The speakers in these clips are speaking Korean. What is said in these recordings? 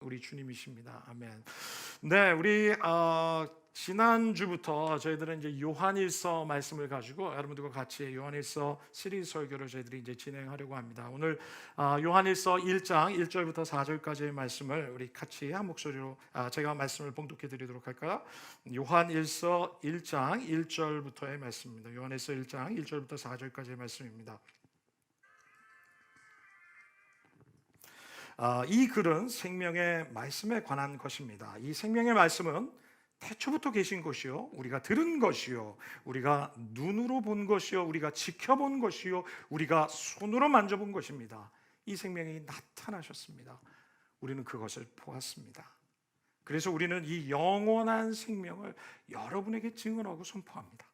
우리 주님이십니다. 아멘. 네, 우리 지난주부터 저희들은 이제 요한일서 말씀을 가지고 여러분들과 같이 요한일서 시리즈 설교를 저희들이 이제 진행하려고 합니다. 오늘 요한일서 1장 1절부터 4절까지의 말씀을 우리 같이 한 목소리로 제가 말씀을 봉독해 드리도록 할까요? 요한일서 1장 1절부터의 말씀입니다. 요한일서 1장 1절부터 4절까지의 말씀입니다. 이 글은 생명의 말씀에 관한 것입니다. 이 생명의 말씀은 태초부터 계신 것이요, 우리가 들은 것이요, 우리가 눈으로 본 것이요, 우리가 지켜본 것이요, 우리가 손으로 만져본 것입니다. 이 생명이 나타나셨습니다. 우리는 그것을 보았습니다. 그래서 우리는 이 영원한 생명을 여러분에게 증언하고 선포합니다.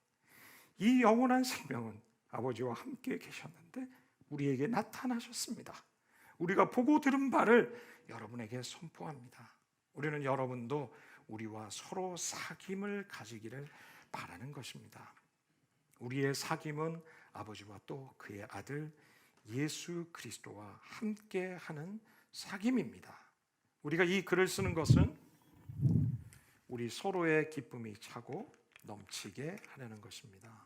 이 영원한 생명은 아버지와 함께 계셨는데 우리에게 나타나셨습니다. 우리가 보고 들은 바를 여러분에게 선포합니다. 우리는 여러분도 우리와 서로 사귐을 가지기를 바라는 것입니다. 우리의 사귐은 아버지와 또 그의 아들 예수 그리스도와 함께하는 사귐입니다. 우리가 이 글을 쓰는 것은 우리 서로의 기쁨이 차고 넘치게 하려는 것입니다.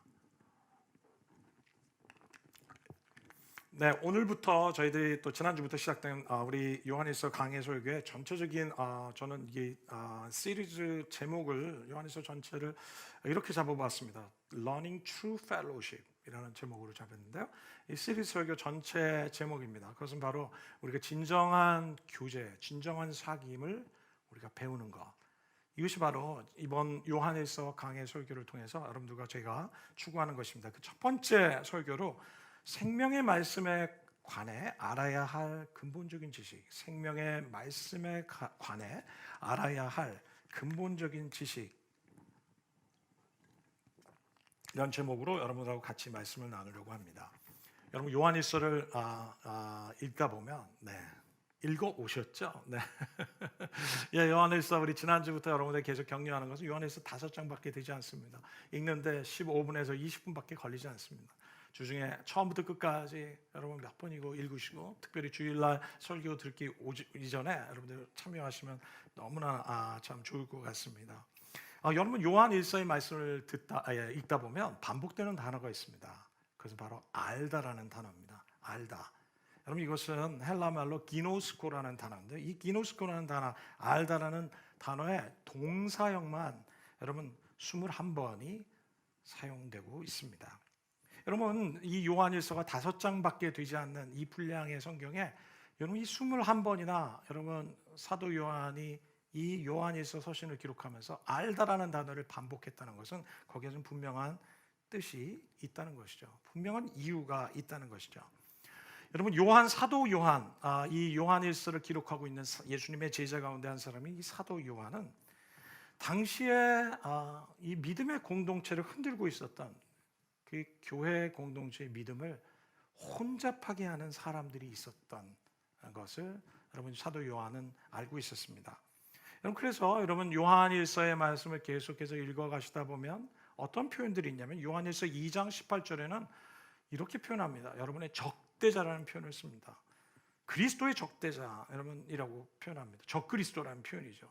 네, 오늘부터 저희들이 또 지난주부터 시작된 우리 요한일서 강해 설교의 전체적인 저는 이 시리즈 제목을 요한일서 전체를 이렇게 잡아봤습니다. Learning True Fellowship이라는 제목으로 잡았는데요. 이 시리즈 설교 전체 제목입니다. 그것은 바로 우리가 진정한 교제, 진정한 사귐을 우리가 배우는 것. 이것이 바로 이번 요한일서 강해 설교를 통해서 여러분들과 제가 추구하는 것입니다. 그 첫 번째 설교로 생명의 말씀에 관해 알아야 할 근본적인 지식, 생명의 말씀에 관해 알아야 할 근본적인 지식, 이런 제목으로 여러분들하고 같이 말씀을 나누려고 합니다. 여러분 요한일서를 읽다 보면 읽어 오셨죠? 네. 예, 요한일서 우리 지난주부터 여러분들 계속 격려하는 것은 요한일서 5장밖에 되지 않습니다. 읽는데 15분에서 20분밖에 걸리지 않습니다. 주중에 처음부터 끝까지 여러분 몇 번이고 읽으시고, 특별히 주일날 설교 듣기 이전에 여러분들 참여하시면 너무나 참 좋을 것 같습니다. 여러분 요한일서의 말씀을 읽다 보면 반복되는 단어가 있습니다. 그것은 바로 알다라는 단어입니다. 알다. 여러분 이것은 헬라 말로 기노스코라는 단어인데, 이 기노스코라는 단어, 알다라는 단어의 동사형만 여러분 21번이 사용되고 있습니다. 여러분 이 요한일서가 5장밖에 되지 않는 이 분량의 성경에 여러분 이 21번이나 여러분 사도 요한이 이 요한일서 서신을 기록하면서 알다라는 단어를 반복했다는 것은 거기에는 분명한 뜻이 있다는 것이죠. 분명한 이유가 있다는 것이죠. 여러분 사도 요한, 이 요한일서를 기록하고 있는 예수님의 제자 가운데 한 사람이 이 사도 요한은 당시에 이 믿음의 공동체를 흔들고 있었던 그 교회 공동체의 믿음을 혼잡하게 하는 사람들이 있었던 것을 여러분 사도 요한은 알고 있었습니다. 그래서 여러분 요한일서의 말씀을 계속해서 읽어가시다 보면 어떤 표현들이 있냐면 요한일서 2장 18절에는 이렇게 표현합니다. 여러분의 적대자라는 표현을 씁니다. 그리스도의 적대자 여러분이라고 표현합니다. 적그리스도라는 표현이죠.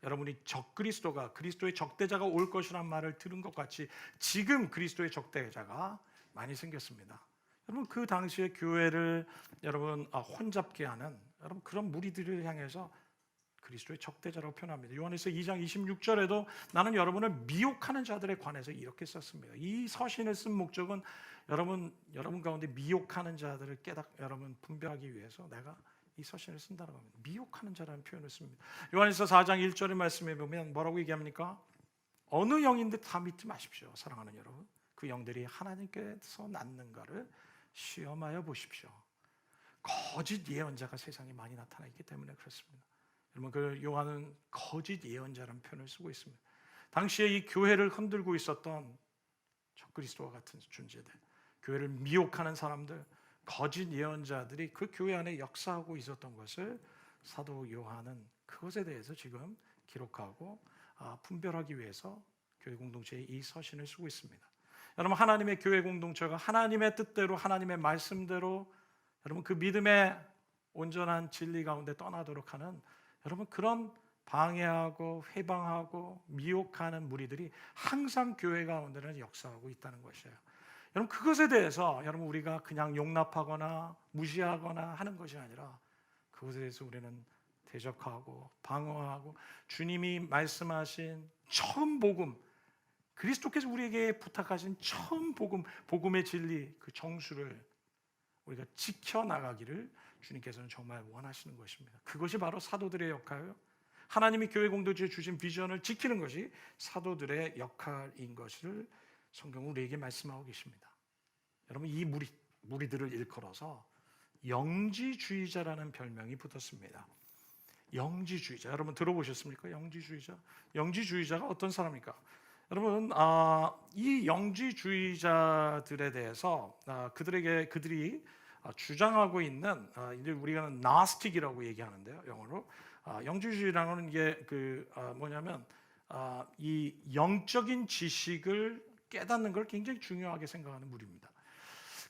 여러분이 적그리스도가, 그리스도의 적대자가 올 것이라는 말을 들은 것 같이 지금 그리스도의 적대자가 많이 생겼습니다. 여러분 그 당시에 교회를 여러분 혼잡게 하는 여러분 그런 무리들을 향해서 그리스도의 적대자라고 표현합니다. 요한일서 2장 26절에도 나는 여러분을 미혹하는 자들에 관해서 이렇게 썼습니다. 이 서신을 쓴 목적은 여러분 가운데 미혹하는 자들을 여러분 분별하기 위해서 내가 이 서신을 쓴다는 겁니다. 미혹하는 자라는 표현을 씁니다. 요한일서 4장 1절의 말씀에 보면 뭐라고 얘기합니까? 어느 영인데 다 믿지 마십시오. 사랑하는 여러분, 그 영들이 하나님께서 낳는가를 시험하여 보십시오. 거짓 예언자가 세상에 많이 나타나 있기 때문에 그렇습니다. 여러분 그 요한은 거짓 예언자라는 표현을 쓰고 있습니다. 당시에 이 교회를 흔들고 있었던 적그리스도와 같은 존재들, 교회를 미혹하는 사람들, 거짓 예언자들이 그 교회 안에 역사하고 있었던 것을 사도 요한은 그것에 대해서 지금 기록하고 분별하기 위해서 교회 공동체에 이 서신을 쓰고 있습니다. 여러분 하나님의 교회 공동체가 하나님의 뜻대로 하나님의 말씀대로 여러분 그 믿음의 온전한 진리 가운데 떠나도록 하는 여러분 그런 방해하고 회방하고 미혹하는 무리들이 항상 교회 가운데는 역사하고 있다는 것이에요. 여러분 그것에 대해서 여러분 우리가 그냥 용납하거나 무시하거나 하는 것이 아니라 그것에 대해서 우리는 대적하고 방어하고 주님이 말씀하신 처음 복음, 그리스도께서 우리에게 부탁하신 처음 복음, 복음의 진리, 그 정수를 우리가 지켜나가기를 주님께서는 정말 원하시는 것입니다. 그것이 바로 사도들의 역할이에요. 하나님이 교회 공동체에 주신 비전을 지키는 것이 사도들의 역할인 것을 성경은 우리에게 말씀하고 계십니다. 여러분 이 무리들을 일컬어서 영지주의자라는 별명이 붙었습니다. 영지주의자, 여러분 들어보셨습니까? 영지주의자. 영지주의자가 어떤 사람입니까? 여러분 이 영지주의자들에 대해서 그들이 주장하고 있는 이제 우리가 나스틱이라고 얘기하는데요, 영어로. 영지주의라는 게 뭐냐면 이 영적인 지식을 깨닫는 걸 굉장히 중요하게 생각하는 무리입니다.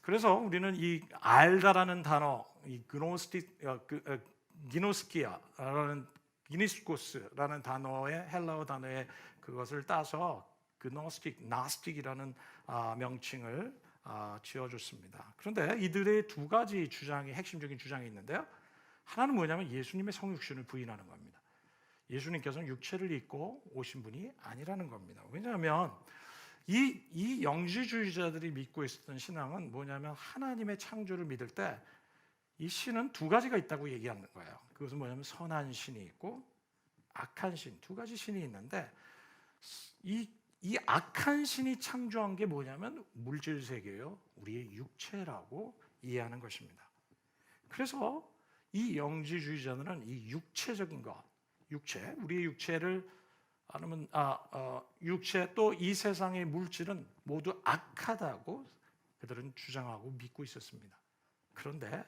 그래서 우리는 이 알다라는 단어, 이 기노스키아라는 기니스코스라는 단어의 헬라어 단어의 그것을 따서 나스틱이라는 명칭을 지어줬습니다. 그런데 이들의 두 가지 주장이 핵심적인 주장이 있는데요. 하나는 뭐냐면 예수님의 성육신을 부인하는 겁니다. 예수님께서는 육체를 입고 오신 분이 아니라는 겁니다. 왜냐하면 이 영지주의자들이 믿고 있었던 신앙은 뭐냐면 하나님의 창조를 믿을 때 이 신은 두 가지가 있다고 얘기하는 거예요. 그것은 뭐냐면 선한 신이 있고 악한 신, 두 가지 신이 있는데 이 악한 신이 창조한 게 뭐냐면 물질 세계요, 우리의 육체라고 이해하는 것입니다. 그래서 이 영지주의자들은 이 육체적인 것, 우리의 육체를 아니면 육체 또 이 세상의 물질은 모두 악하다고 그들은 주장하고 믿고 있었습니다. 그런데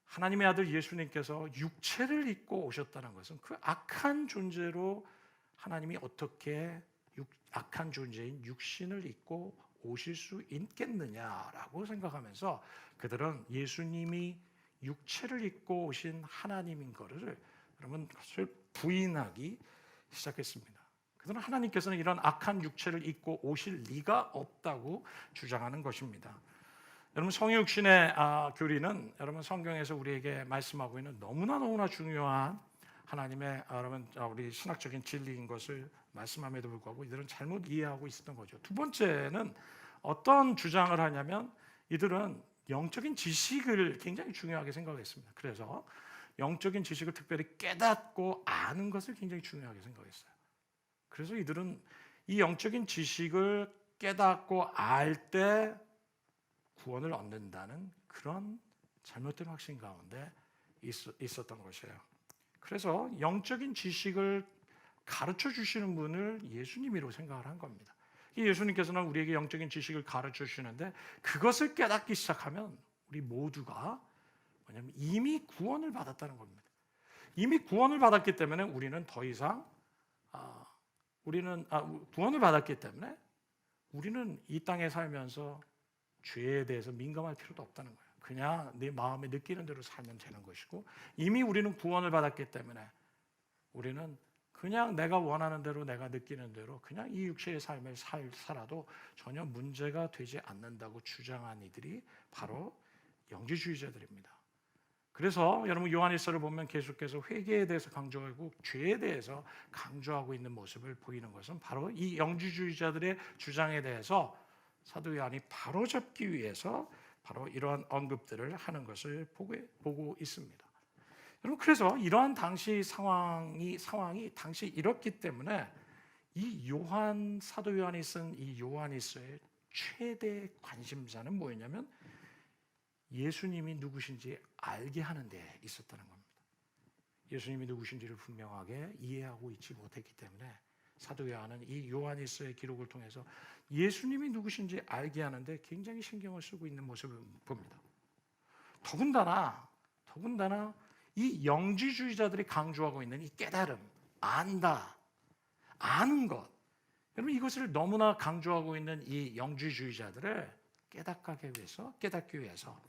하나님의 아들 예수님께서 육체를 입고 오셨다는 것은 그 악한 존재로 하나님이 어떻게 악한 존재인 육신을 입고 오실 수 있겠느냐라고 생각하면서 그들은 예수님이 육체를 입고 오신 하나님인 것을 여러분 그것을 부인하기 시작했습니다. 그들은 하나님께서는 이런 악한 육체를 입고 오실 리가 없다고 주장하는 것입니다. 여러분 성육신의 교리는 여러분 성경에서 우리에게 말씀하고 있는 너무나 중요한 하나님의 여러분 우리 신학적인 진리인 것을 말씀함에도 불구하고 이들은 잘못 이해하고 있었던 거죠. 두 번째는 어떤 주장을 하냐면 이들은 영적인 지식을 굉장히 중요하게 생각했습니다. 그래서 영적인 지식을 특별히 깨닫고 아는 것을 굉장히 중요하게 생각했어요. 그래서 이들은 이 영적인 지식을 깨닫고 알 때 구원을 얻는다는 그런 잘못된 확신 가운데 있었던 것이에요. 그래서 영적인 지식을 가르쳐 주시는 분을 예수님이라고 생각을 한 겁니다. 예수님께서는 우리에게 영적인 지식을 가르쳐 주시는데 그것을 깨닫기 시작하면 우리 모두가 뭐냐면 이미 구원을 받았다는 겁니다. 이미 구원을 받았기 때문에 우리는 더 이상 구원을 받았기 때문에 우리는 이 땅에 살면서 죄에 대해서 민감할 필요도 없다는 거예요. 그냥 내 마음에 느끼는 대로 살면 되는 것이고 이미 우리는 구원을 받았기 때문에 우리는 그냥 내가 원하는 대로 내가 느끼는 대로 그냥 이 육체의 삶을 살아도 전혀 문제가 되지 않는다고 주장한 이들이 바로 영지주의자들입니다. 그래서 여러분 요한일서를 보면 계속해서 회개에 대해서 강조하고 죄에 대해서 강조하고 있는 모습을 보이는 것은 바로 이 영지주의자들의 주장에 대해서 사도 요한이 바로잡기 위해서 바로 이러한 언급들을 하는 것을 보고 있습니다. 여러분 그래서 이러한 당시 상황이 당시 이렇기 때문에 이 사도 요한이 쓴 이 요한일서의 최대 관심사는 뭐였냐면 예수님이 누구신지 알게 하는 데 있었다는 겁니다. 예수님이 누구신지를 분명하게 이해하고 있지 못했기 때문에 사도 요한은 이 요한일서의 기록을 통해서 예수님이 누구신지 알게 하는데 굉장히 신경을 쓰고 있는 모습을 봅니다. 더군다나 이 영지주의자들이 강조하고 있는 이 깨달음, 안다, 아는 것, 여러분 이것을 너무나 강조하고 있는 이 영지주의자들을 깨닫기 위해서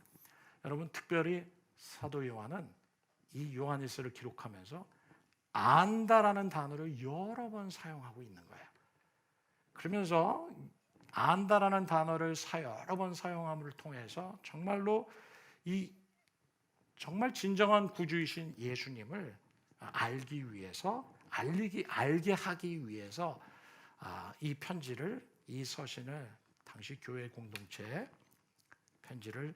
여러분 특별히 사도 요한은 이 요한일서를 기록하면서 안다라는 단어를 여러 번 사용하고 있는 거예요. 그러면서 안다라는 단어를 여러 번 사용함을 통해서 정말로 이 정말 진정한 구주이신 예수님을 알기 위해서 알게 하기 위해서 이 편지를, 이 서신을, 당시 교회 공동체에 편지를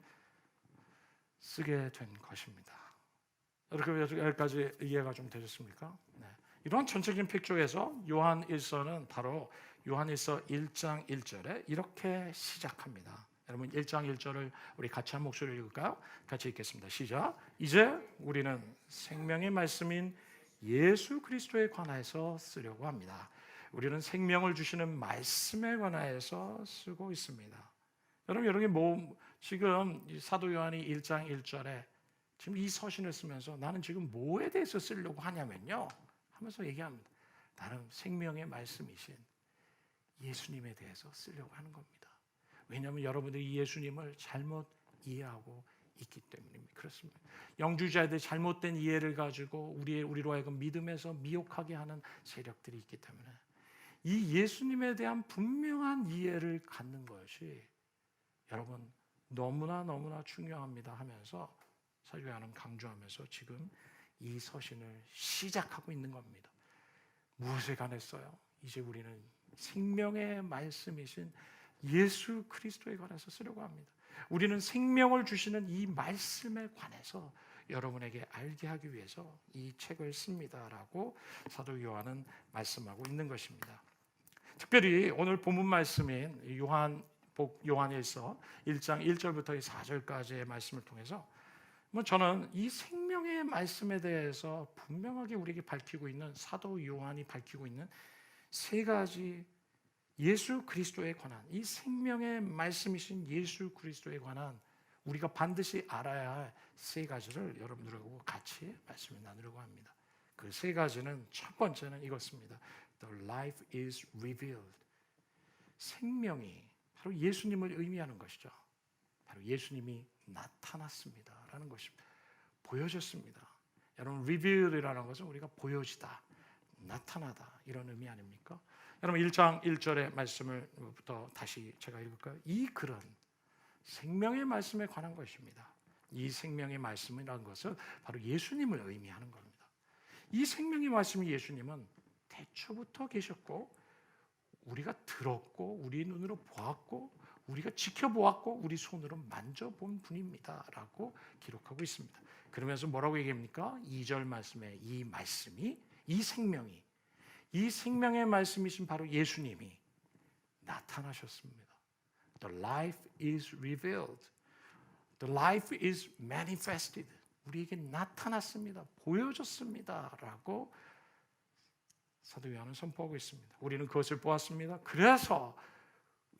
쓰게 된 것입니다. 이렇게 여기까지 이해가 좀 되셨습니까? 네. 이러한 전체적인 픽처에서 요한일서는 바로 요한일서 1장 1절에 이렇게 시작합니다. 여러분 1장 1절을 우리 같이 한 목소리로 읽을까요? 같이 읽겠습니다. 시작. 이제 우리는 생명의 말씀인 예수 그리스도에 관하여서 쓰려고 합니다. 우리는 생명을 주시는 말씀에 관하여서 쓰고 있습니다. 여러분 지금 사도 요한이 1장 1절에 지금 이 서신을 쓰면서 나는 지금 뭐에 대해서 쓰려고 하냐면요 하면서 얘기합니다. 나는 생명의 말씀이신 예수님에 대해서 쓰려고 하는 겁니다. 왜냐하면 여러분들이 예수님을 잘못 이해하고 있기 때문입니다. 그렇습니다. 영주자들의 잘못된 이해를 가지고 우리로 하여금 믿음에서 미혹하게 하는 세력들이 있기 때문에 이 예수님에 대한 분명한 이해를 갖는 것이 여러분 너무나 중요합니다 하면서 사도 요한은 강조하면서 지금 이 서신을 시작하고 있는 겁니다. 무엇에 관해서요? 이제 우리는 생명의 말씀이신 예수 그리스도에 관해서 쓰려고 합니다. 우리는 생명을 주시는 이 말씀에 관해서 여러분에게 알게 하기 위해서 이 책을 씁니다라고 사도 요한은 말씀하고 있는 것입니다. 특별히 오늘 본문 말씀인 요한일서 1장 1절부터 4절까지의 말씀을 통해서 저는 이 생명의 말씀에 대해서 분명하게 우리에게 밝히고 있는 사도 요한이 밝히고 있는 세 가지 예수 그리스도에 관한 이 생명의 말씀이신 예수 그리스도에 관한 우리가 반드시 알아야 할 세 가지를 여러분들하고 같이 말씀을 나누려고 합니다. 그 세 가지는 첫 번째는 이것입니다. The life is revealed. 생명이 바로 예수님을 의미하는 것이죠. 바로 예수님이 나타났습니다라는 것입니다. 보여졌습니다. 여러분 reveal이라는 것은 우리가 보여지다, 나타나다 이런 의미 아닙니까? 여러분 1장 1절의 말씀을부터 다시 제가 읽을까요? 이 글은 생명의 말씀에 관한 것입니다. 이 생명의 말씀이라는 것은 바로 예수님을 의미하는 겁니다. 이 생명의 말씀이 예수님은 태초부터 계셨고 우리가 들었고 우리 눈으로 보았고 우리가 지켜보았고 우리 손으로 만져본 분입니다 라고 기록하고 있습니다. 그러면서 뭐라고 얘기합니까? 2절 말씀에 이 말씀이 이 생명의 말씀이신 바로 예수님이 나타나셨습니다. The life is revealed. The life is manifested. 우리에게 나타났습니다. 보여졌습니다. 라고 사도 요한은 선포하고 있습니다. 우리는 그것을 보았습니다. 그래서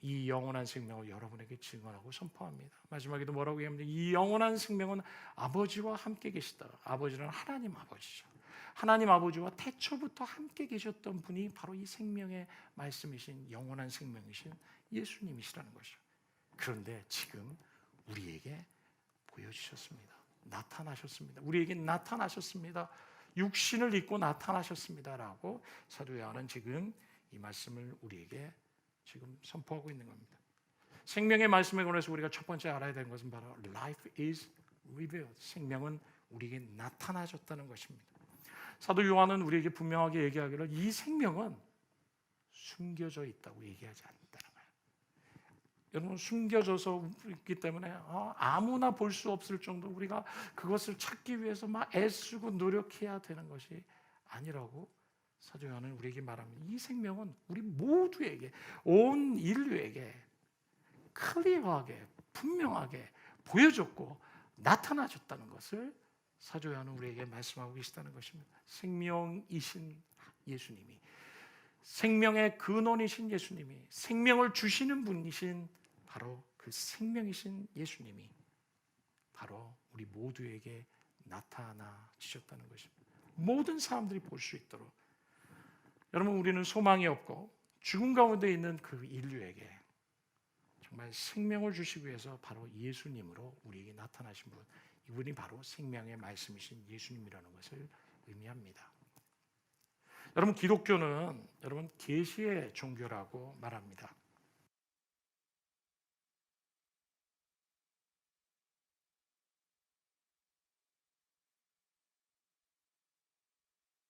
이 영원한 생명을 여러분에게 증언하고 선포합니다. 마지막에도 뭐라고 얘기합니까? 이 영원한 생명은 아버지와 함께 계시다. 아버지는 하나님 아버지죠. 하나님 아버지와 태초부터 함께 계셨던 분이 바로 이 생명의 말씀이신 영원한 생명이신 예수님이시라는 것이죠. 그런데 지금 우리에게 보여주셨습니다. 나타나셨습니다. 우리에게 나타나셨습니다. 육신을 입고 나타나셨습니다라고 사도 요한은 지금 이 말씀을 우리에게 지금 선포하고 있는 겁니다. 생명의 말씀에 관해서 우리가 첫 번째 알아야 되는 것은 바로 life is revealed. 생명은 우리에게 나타나졌다는 것입니다. 사도 요한은 우리에게 분명하게 얘기하기를 이 생명은 숨겨져 있다고 얘기하지 않는다는 거예요. 여러분 숨겨져서 있기 때문에 아무나 볼 수 없을 정도 우리가 그것을 찾기 위해서 막 애쓰고 노력해야 되는 것이 아니라고 사도 요한은 우리에게 말합니다. 이 생명은 우리 모두에게 온 인류에게 클리어하게 분명하게 보여줬고 나타나줬다는 것을 사도 요한은 우리에게 말씀하고 계시다는 것입니다. 생명이신 예수님이 생명의 근원이신 예수님이 생명을 주시는 분이신 바로 그 생명이신 예수님이 바로 우리 모두에게 나타나주셨다는 것입니다. 모든 사람들이 볼 수 있도록 여러분 우리는 소망이 없고 죽음 가운데 있는 그 인류에게 정말 생명을 주시기 위해서 바로 예수님으로 우리에게 나타나신 분 이분이 바로 생명의 말씀이신 예수님이라는 것을 의미합니다. 여러분 기독교는 여러분 계시의 종교라고 말합니다.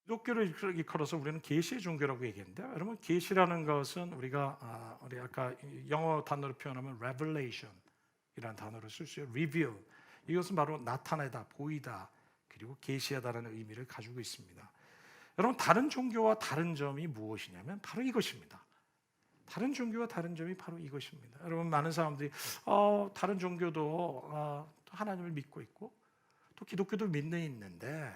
기독교를 걸어서 우리는 계시의 종교라고 얘기했는데 여러분 계시라는 것은 우리 아까 영어 단어로 표현하면 revelation이라는 단어를 쓸 수 있어요. reveal 이것은 바로 나타내다, 보이다, 그리고 계시하다라는 의미를 가지고 있습니다. 여러분 다른 종교와 다른 점이 무엇이냐면 바로 이것입니다. 다른 종교와 다른 점이 바로 이것입니다. 여러분 많은 사람들이 다른 종교도 하나님을 믿고 있고 또 기독교도 믿는 있는데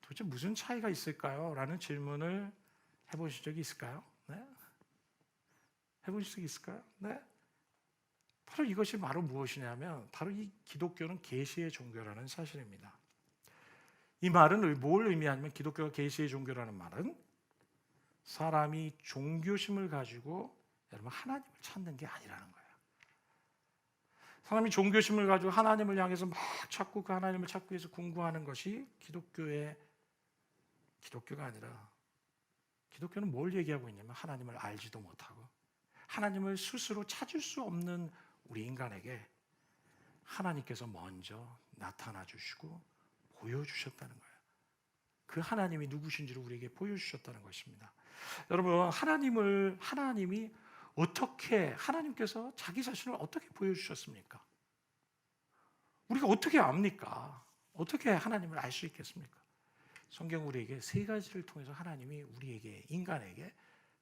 도대체 무슨 차이가 있을까요? 라는 질문을 해보신 적이 있을까요? 네? 해보신 적이 있을까요? 네? 바로 이것이 바로 무엇이냐면 바로 이 기독교는 계시의 종교라는 사실입니다. 이 말은 뭘 의미하냐면 기독교가 계시의 종교라는 말은 사람이 종교심을 가지고 여러분 하나님을 찾는 게 아니라는 거예요. 사람이 종교심을 가지고 하나님을 향해서 막 찾고 그 하나님을 찾기 위해서 공부하는 것이 기독교가 아니라 기독교는 뭘 얘기하고 있냐면 하나님을 알지도 못하고 하나님을 스스로 찾을 수 없는 우리 인간에게 하나님께서 먼저 나타나 주시고 보여주셨다는 거예요. 그 하나님이 누구신지를 우리에게 보여주셨다는 것입니다. 여러분 하나님이 어떻게 하나님께서 자기 자신을 어떻게 보여주셨습니까? 우리가 어떻게 압니까? 어떻게 하나님을 알 수 있겠습니까? 성경 우리에게 세 가지를 통해서 하나님이 우리에게 인간에게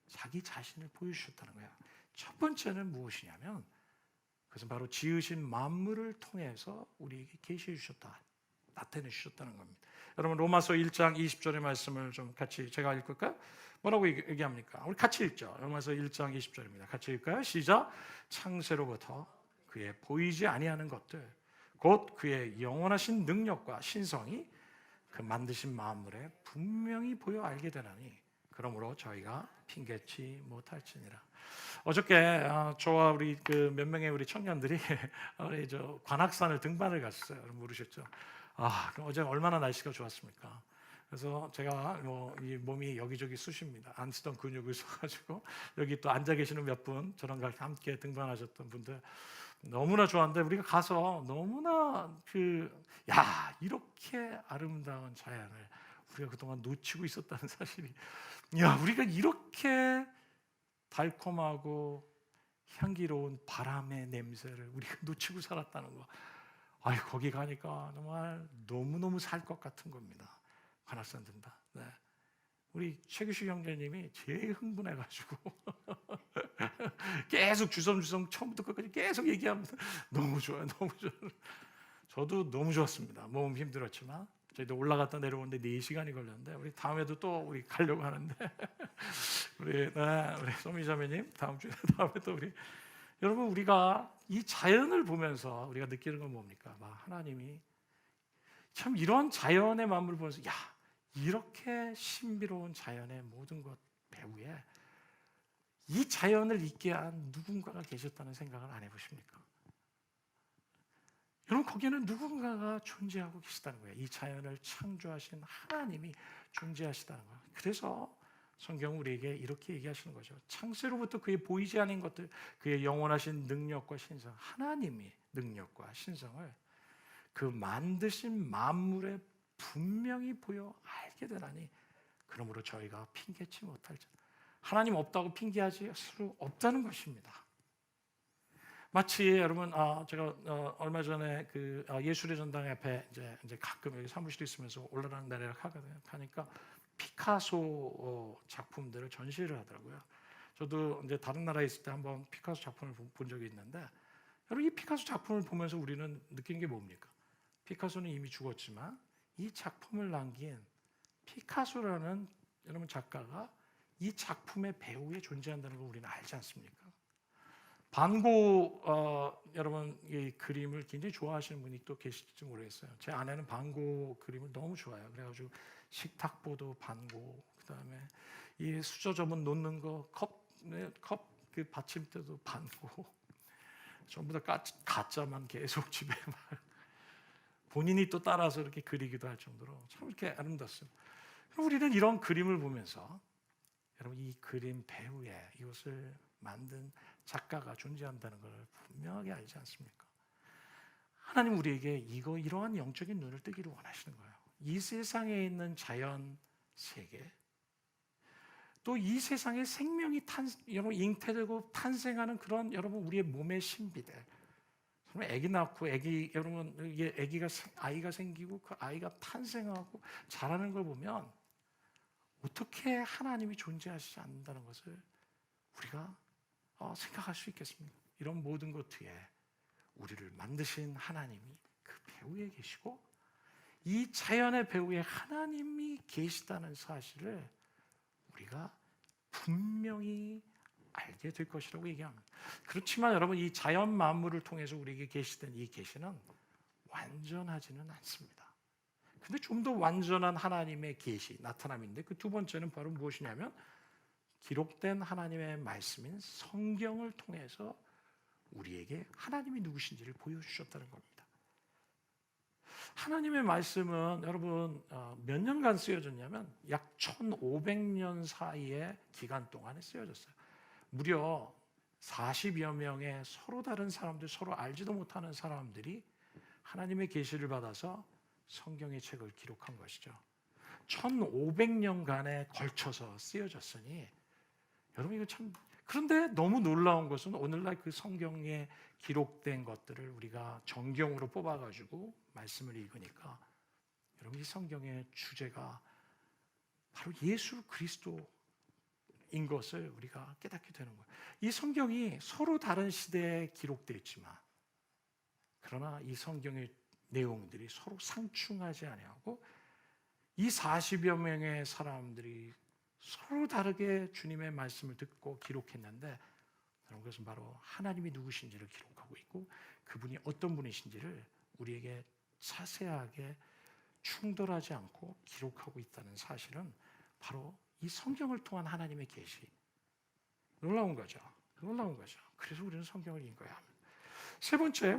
자기 자신을 보여주셨다는 거야. 첫 번째는 무엇이냐면 그것은 바로 지으신 만물을 통해서 우리에게 계시해 주셨다. 나타내 주셨다는 겁니다. 여러분 로마서 1장 20절의 말씀을 좀 같이 제가 읽을까요? 뭐라고 얘기합니까? 우리 같이 읽죠. 로마서 1장 20절입니다. 같이 읽을까요? 시작. 창세로부터 그의 보이지 아니하는 것들 곧 그의 영원하신 능력과 신성이 그 만드신 만물에 분명히 보여 알게 되나니 그러므로 저희가 핑계치 못할지니라. 어저께 저와 우리 그 몇 명의 우리 청년들이 우리 저 관악산을 등반을 갔어요. 여러분 모르셨죠? 어제 얼마나 날씨가 좋았습니까? 그래서 제가 이 몸이 여기저기 쑤십니다. 안 쓰던 근육을 써가지고 여기 또 앉아 계시는 몇 분 저랑 함께 등반하셨던 분들 너무나 좋았는데 우리가 가서 너무나 이렇게 아름다운 자연을 우리가 그동안 놓치고 있었다는 사실이 우리가 이렇게 달콤하고 향기로운 바람의 냄새를 우리가 놓치고 살았다는 거. 거기 가니까 정말 너무너무 살 것 같은 겁니다. 관악산 등반. 네. 우리 최규식 형제님이 제일 흥분해가지고 계속 주섬주섬 처음부터 끝까지 계속 얘기하면서 너무 좋아요, 너무 좋아요. 저도 너무 좋았습니다. 몸 힘들었지만 저희도 올라갔다 내려오는데 4시간이 걸렸는데 우리 다음에도 또 우리 가려고 하는데 우리 소미 자매님 다음에 또 여러분 우리가 이 자연을 보면서 우리가 느끼는 건 뭡니까? 하나님이 참 이런 자연의 만물을 보면서 이렇게 신비로운 자연의 모든 것 배후에 이 자연을 있게 한 누군가가 계셨다는 생각을 안 해보십니까? 여러분 거기에는 누군가가 존재하고 계시다는 거예요. 이 자연을 창조하신 하나님이 존재하시다는 거예요. 그래서 성경은 우리에게 이렇게 얘기하시는 거죠. 창세로부터 그의 보이지 않은 것들, 그의 영원하신 능력과 신성, 하나님의 능력과 신성을 그 만드신 만물에 분명히 보여 알게 되나니 그러므로 저희가 핑계치 못할지. 하나님 없다고 핑계하지 수 없다는 것입니다. 마치 여러분 제가 얼마 전에 그 예술의 전당 앞에 이제 가끔 여기 사무실에 있으면서 올라락 내리락 하거든요. 하니까 피카소 작품들을 전시를 하더라고요. 저도 이제 다른 나라에 있을 때 한번 피카소 작품을 본 적이 있는데 여러분 이 피카소 작품을 보면서 우리는 느낀 게 뭡니까? 피카소는 이미 죽었지만 이 작품을 남긴 피카소라는 여러분 작가가 이 작품의 배후에 존재한다는 걸 우리는 알지 않습니까? 반고 여러분 이 그림을 굉장히 좋아하시는 분이 또 계실지 모르겠어요. 제 아내는 반고 그림을 너무 좋아해요. 그래가지고 식탁보도 반고, 그다음에 이 수저저분 놓는 거 컵 그 받침대도 반고, 전부 다 가짜만 계속 집에 막 본인이 또 따라서 이렇게 그리기도 할 정도로 참 이렇게 아름답습니다. 우리는 이런 그림을 보면서 여러분 이 그림 배후에 이것을 만든 작가가 존재한다는 걸 분명하게 알지 않습니까? 하나님 우리에게 이러한 영적인 눈을 뜨기를 원하시는 거예요. 이 세상에 있는 자연 세계, 또 이 세상에 생명이 여러분 잉태되고 탄생하는 그런 여러분 우리의 몸의 신비들, 아기 낳고 여러분 이게 아이가 생기고 그 아이가 탄생하고 자라는 걸 보면 어떻게 하나님이 존재하시지 않는다는 것을 우리가 생각할 수 있겠습니까? 이런 모든 것 뒤에 우리를 만드신 하나님이 그 배후에 계시고 이 자연의 배후에 하나님이 계시다는 사실을 우리가 분명히 알게 될 것이라고 얘기합니다. 그렇지만 여러분 이 자연 만물을 통해서 우리에게 계시된 이 계시는 완전하지는 않습니다. 근데 좀 더 완전한 하나님의 계시, 나타남인데 그 두 번째는 바로 무엇이냐면 기록된 하나님의 말씀인 성경을 통해서 우리에게 하나님이 누구신지를 보여주셨다는 겁니다. 하나님의 말씀은 여러분 몇 년간 쓰여졌냐면 약 1500년 사이의 기간 동안에 쓰여졌어요. 무려 40여 명의 서로 다른 사람들, 서로 알지도 못하는 사람들이 하나님의 계시를 받아서 성경의 책을 기록한 것이죠. 1500년간에 걸쳐서 쓰여졌으니 여러분 이거 참, 그런데 너무 놀라운 것은 오늘날 그 성경에 기록된 것들을 우리가 정경으로 뽑아가지고 말씀을 읽으니까 여러분 이 성경의 주제가 바로 예수 그리스도인 것을 우리가 깨닫게 되는 거예요. 이 성경이 서로 다른 시대에 기록되어 있지만 그러나 이 성경의 내용들이 서로 상충하지 아니하고 이 40여 명의 사람들이 서로 다르게 주님의 말씀을 듣고 기록했는데 그것은 바로 하나님이 누구신지를 기록하고 있고 그분이 어떤 분이신지를 우리에게 자세하게 충돌하지 않고 기록하고 있다는 사실은 바로 이 성경을 통한 하나님의 계시. 놀라운 거죠. 그래서 우리는 성경을 읽어야 합니다. 세 번째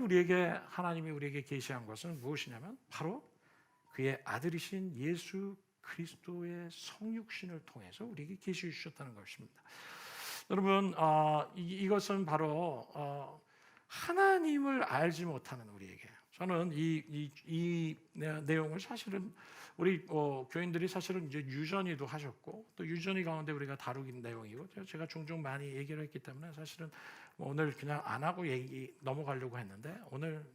하나님이 우리에게 계시한 것은 무엇이냐면 바로 그의 아들이신 예수 그리스도의 성육신을 통해서 우리에게 계시해 주셨다는 것입니다. 여러분 이것은 바로 하나님을 알지 못하는 우리에게, 저는 이 내용을 사실은 우리 교인들이 사실은 이제 유전이도 하셨고 또 유전이 가운데 우리가 다루긴 내용이고 제가 종종 많이 얘기를 했기 때문에 사실은 오늘 그냥 안 하고 넘어가려고 했는데 오늘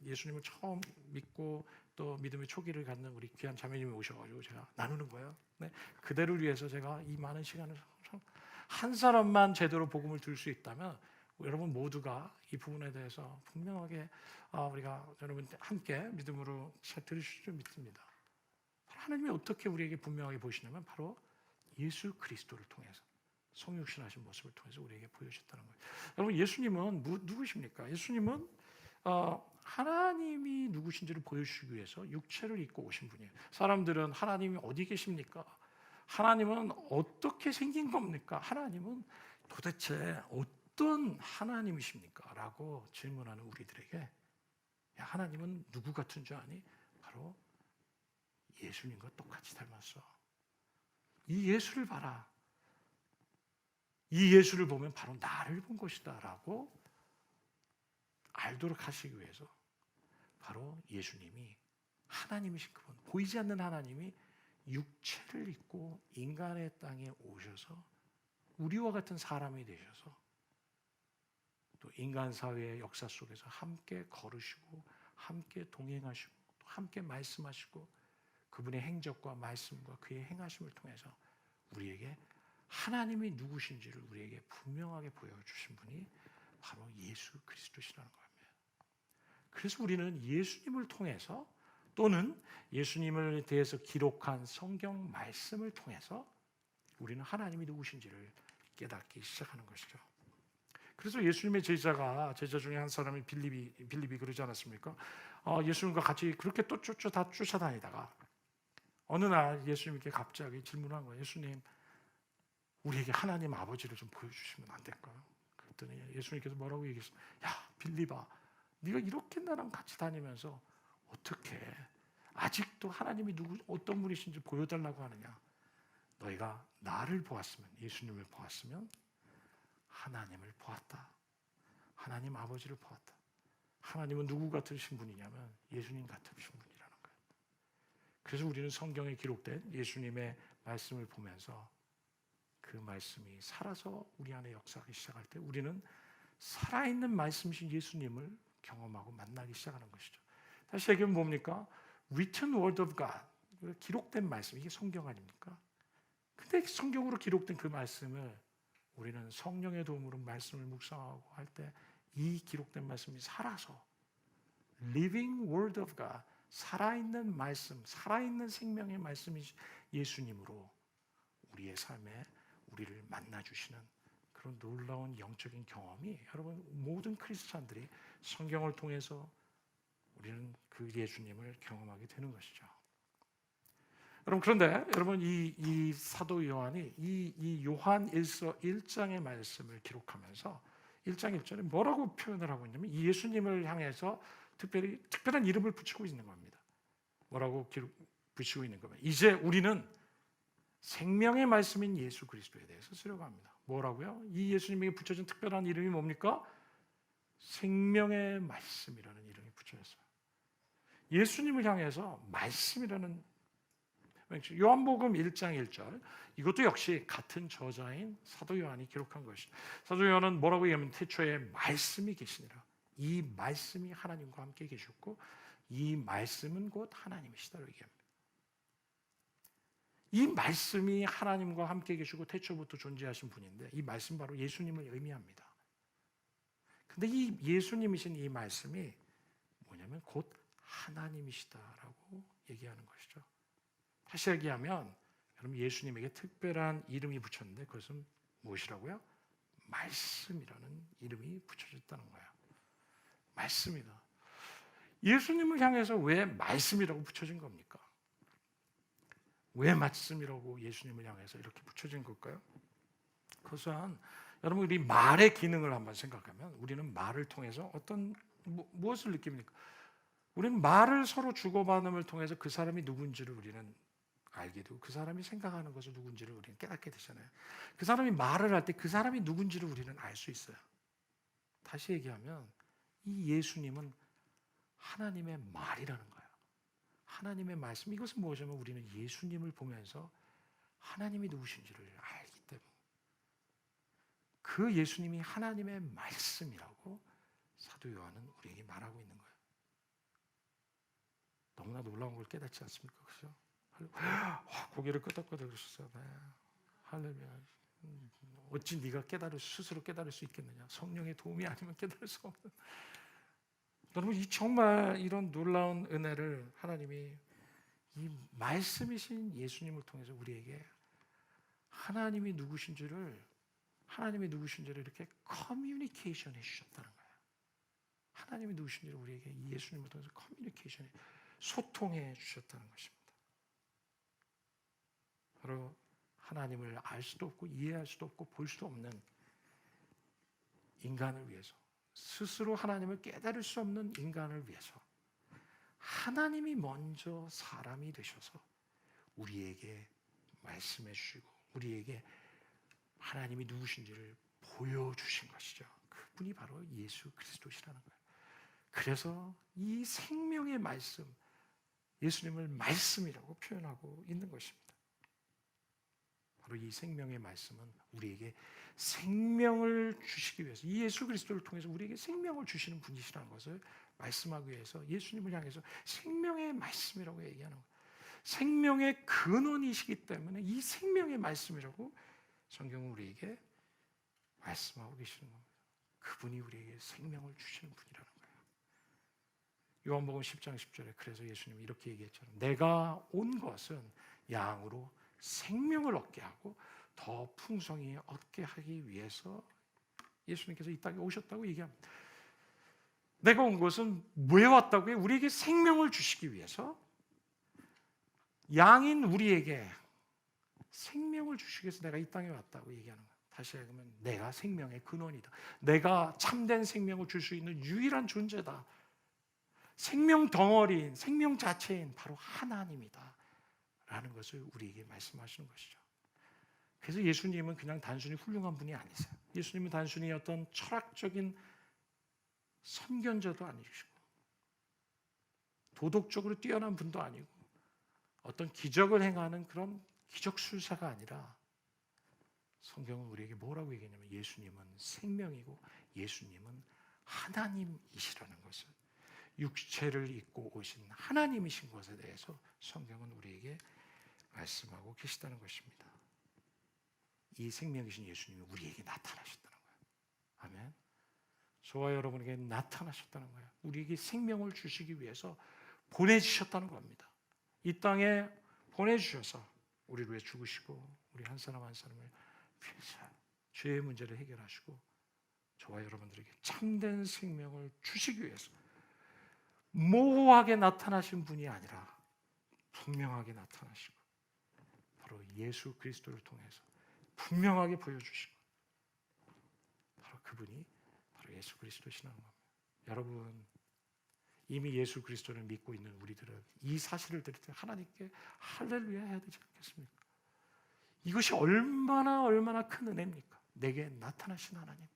예수님을 처음 믿고 또 믿음의 초기를 갖는 우리 귀한 자매님이 오셔가지고 제가 나누는 거예요. 네, 그대를 위해서 제가 이 많은 시간을 한 사람만 제대로 복음을 들을 수 있다면 여러분 모두가 이 부분에 대해서 분명하게 우리가 여러분 함께 믿음으로 잘 들으실 줄 믿습니다. 하나님이 어떻게 우리에게 분명하게 보시냐면 바로 예수 그리스도를 통해서 성육신하신 모습을 통해서 우리에게 보여주셨다는 거예요. 여러분 예수님은 누구십니까? 예수님은 하나님이 누구신지를 보여주시기 위해서 육체를 입고 오신 분이에요. 사람들은 하나님이 어디 계십니까? 하나님은 어떻게 생긴 겁니까? 하나님은 도대체 어떤 하나님이십니까? 라고 질문하는 우리들에게 야, 하나님은 누구 같은 줄 아니? 바로 예수님과 똑같이 닮았어. 이 예수를 봐라. 이 예수를 보면 바로 나를 본 것이다 라고 알도록 하시기 위해서 바로 예수님이 하나님이신 그분, 보이지 않는 하나님이 육체를 입고 인간의 땅에 오셔서 우리와 같은 사람이 되셔서 또 인간 사회의 역사 속에서 함께 걸으시고 함께 동행하시고 또 함께 말씀하시고 그분의 행적과 말씀과 그의 행하심을 통해서 우리에게 하나님이 누구신지를 우리에게 분명하게 보여주신 분이 바로 예수 그리스도시라는 겁니다. 그래서 우리는 예수님을 통해서 또는 예수님을 대해서 기록한 성경 말씀을 통해서 우리는 하나님이 누구신지를 깨닫기 시작하는 것이죠. 그래서 예수님의 제자 중에 한 사람이 빌립이 그러지 않았습니까? 예수님과 같이 그렇게 또 쫓아다니다가 어느 날 예수님께 갑자기 질문한 거예요. 예수님, 우리에게 하나님 아버지를 좀 보여주시면 안 될까요? 그랬더니 예수님께서 뭐라고 얘기했어요? 야, 빌립아, 네가 이렇게 나랑 같이 다니면서 어떻게 아직도 하나님이 어떤 분이신지 보여달라고 하느냐? 너희가 나를 보았으면, 예수님을 보았으면 하나님을 보았다. 하나님 아버지를 보았다. 하나님은 누구 같으신 분이냐면 예수님 같으신 분이라는 거예요. 그래서 우리는 성경에 기록된 예수님의 말씀을 보면서 그 말씀이 살아서 우리 안에 역사하기 시작할 때 우리는 살아있는 말씀이신 예수님을 경험하고 만나기 시작하는 것이죠. 다시 얘기하면 뭡니까? Written Word of God, 기록된 말씀, 이게 성경 아닙니까? 근데 성경으로 기록된 그 말씀을 우리는 성령의 도움으로 말씀을 묵상하고 할 때 이 기록된 말씀이 살아서 Living Word of God, 살아있는 말씀, 살아있는 생명의 말씀이 예수님으로 우리의 삶에 우리를 만나주시는 그런 놀라운 영적인 경험이 여러분 모든 크리스찬들이 성경을 통해서 우리는 그 예수님을 경험하게 되는 것이죠. 여러분 그런데 여러분 이 사도 요한이 이 요한 1서 1장의 말씀을 기록하면서 1장 1절에 뭐라고 표현을 하고 있냐면 이 예수님을 향해서 특별한 이름을 붙이고 있는 겁니다. 뭐라고 붙이고 있는 겁니다. 이제 우리는 생명의 말씀인 예수 그리스도에 대해서 쓰려고 합니다. 뭐라고요? 이 예수님에게 붙여진 특별한 이름이 뭡니까? 생명의 말씀이라는 이름이 붙여졌어요. 예수님을 향해서 말씀이라는 요한복음 1장 1절 이것도 역시 같은 저자인 사도 요한이 기록한 것이죠. 사도 요한은 뭐라고 얘기하면 태초에 말씀이 계시니라. 이 말씀이 하나님과 함께 계셨고 이 말씀은 곧 하나님이시다고 얘기합니다. 이 말씀이 하나님과 함께 계시고 태초부터 존재하신 분인데 이 말씀 바로 예수님을 의미합니다. 근데 이 예수님이신 이 말씀이 뭐냐면 곧 하나님이시다라고 얘기하는 것이죠. 다시 얘기하면 여러분 예수님에게 특별한 이름이 붙였는데 그것은 무엇이라고요? 말씀이라는 이름이 붙여졌다는 거예요. 말씀이다. 예수님을 향해서 왜 말씀이라고 붙여진 겁니까? 왜 말씀이라고 예수님을 향해서 이렇게 붙여진 걸까요? 그것은 여러분 우리 말의 기능을 한번 생각하면 우리는 말을 통해서 어떤 무엇을 느낍니까? 우리는 말을 서로 주고받음을 통해서 그 사람이 누군지를 우리는 알게 되고 그 사람이 생각하는 것을 누군지를 우리는 깨닫게 되잖아요. 그 사람이 말을 할 때 그 사람이 누군지를 우리는 알 수 있어요. 다시 얘기하면 이 예수님은 하나님의 말이라는 거예요. 하나님의 말씀. 이것은 무엇이냐면 우리는 예수님을 보면서 하나님이 누구신지를 알기 때문에 그 예수님이 하나님의 말씀이라고 사도 요한은 우리에게 말하고 있는 거예요. 너무나 놀라운 걸 깨닫지 않습니까? 그렇죠? 고개를 끄덕끄덕 그러셨어요. 네. 할렐루야. 어찌 네가 스스로 깨달을 수 있겠느냐? 성령의 도움이 아니면 깨달을 수 없는. 여러분 이 정말 이런 놀라운 은혜를 하나님이 이 말씀이신 예수님을 통해서 우리에게 하나님이 누구신지를 이렇게 커뮤니케이션 해주셨다는 거예요. 하나님이 누구신지를 우리에게 이 예수님을 통해서 소통해 주셨다는 것입니다. 바로 하나님을 알 수도 없고 이해할 수도 없고 볼 수도 없는 인간을 위해서 스스로 하나님을 깨달을 수 없는 인간을 위해서 하나님이 먼저 사람이 되셔서 우리에게 말씀해 주시고 우리에게 하나님이 누구신지를 보여주신 것이죠. 그분이 바로 예수 그리스도시라는 거예요. 그래서 이 생명의 말씀, 예수님을 말씀이라고 표현하고 있는 것입니다. 바로 이 생명의 말씀은 우리에게 생명을 주시기 위해서 이 예수 그리스도를 통해서 우리에게 생명을 주시는 분이시라는 것을 말씀하기 위해서 예수님을 향해서 생명의 말씀이라고 얘기하는 거예요. 생명의 근원이시기 때문에 이 생명의 말씀이라고 성경은 우리에게 말씀하고 계시는 겁니다. 그분이 우리에게 생명을 주시는 분이라는 거예요. 요한복음 10장 10절에 그래서 예수님이 이렇게 얘기했잖아요. 내가 온 것은 양으로 생명을 얻게 하고 더 풍성히 얻게 하기 위해서 예수님께서 이 땅에 오셨다고 얘기합니다. 내가 온 것은 왜 왔다고요? 우리에게 생명을 주시기 위해서 양인 우리에게 생명을 주시기 위해서 내가 이 땅에 왔다고 얘기하는 거예요. 다시 얘기하면 내가 생명의 근원이다. 내가 참된 생명을 줄 수 있는 유일한 존재다. 생명 덩어리인, 생명 자체인 바로 하나님이다 라는 것을 우리에게 말씀하시는 것이죠. 그래서 예수님은 그냥 단순히 훌륭한 분이 아니세요. 예수님은 단순히 어떤 철학적인 선견자도 아니시고 도덕적으로 뛰어난 분도 아니고 어떤 기적을 행하는 그런 기적술사가 아니라 성경은 우리에게 뭐라고 얘기하냐면 예수님은 생명이고 예수님은 하나님이시라는 것을, 육체를 입고 오신 하나님이신 것에 대해서 성경은 우리에게 말씀하고 계시다는 것입니다. 이 생명이신 예수님이 우리에게 나타나셨다는 거예요. 아멘. 저와 여러분에게 나타나셨다는 거예요. 우리에게 생명을 주시기 위해서 보내주셨다는 겁니다. 이 땅에 보내주셔서 우리를 위해 죽으시고 우리 한 사람 한 사람을 위해서 죄의 문제를 해결하시고 저와 여러분들에게 참된 생명을 주시기 위해서 모호하게 나타나신 분이 아니라 분명하게 나타나시고 바로 예수 그리스도를 통해서 분명하게 보여주시고 바로 그분이 바로 예수 그리스도시라는 겁니다. 여러분, 이미 예수 그리스도를 믿고 있는 우리들은 이 사실을 들을 때 하나님께 할렐루야 해야 되지 않겠습니까? 이것이 얼마나 큰 은혜입니까? 내게 나타나신 하나님,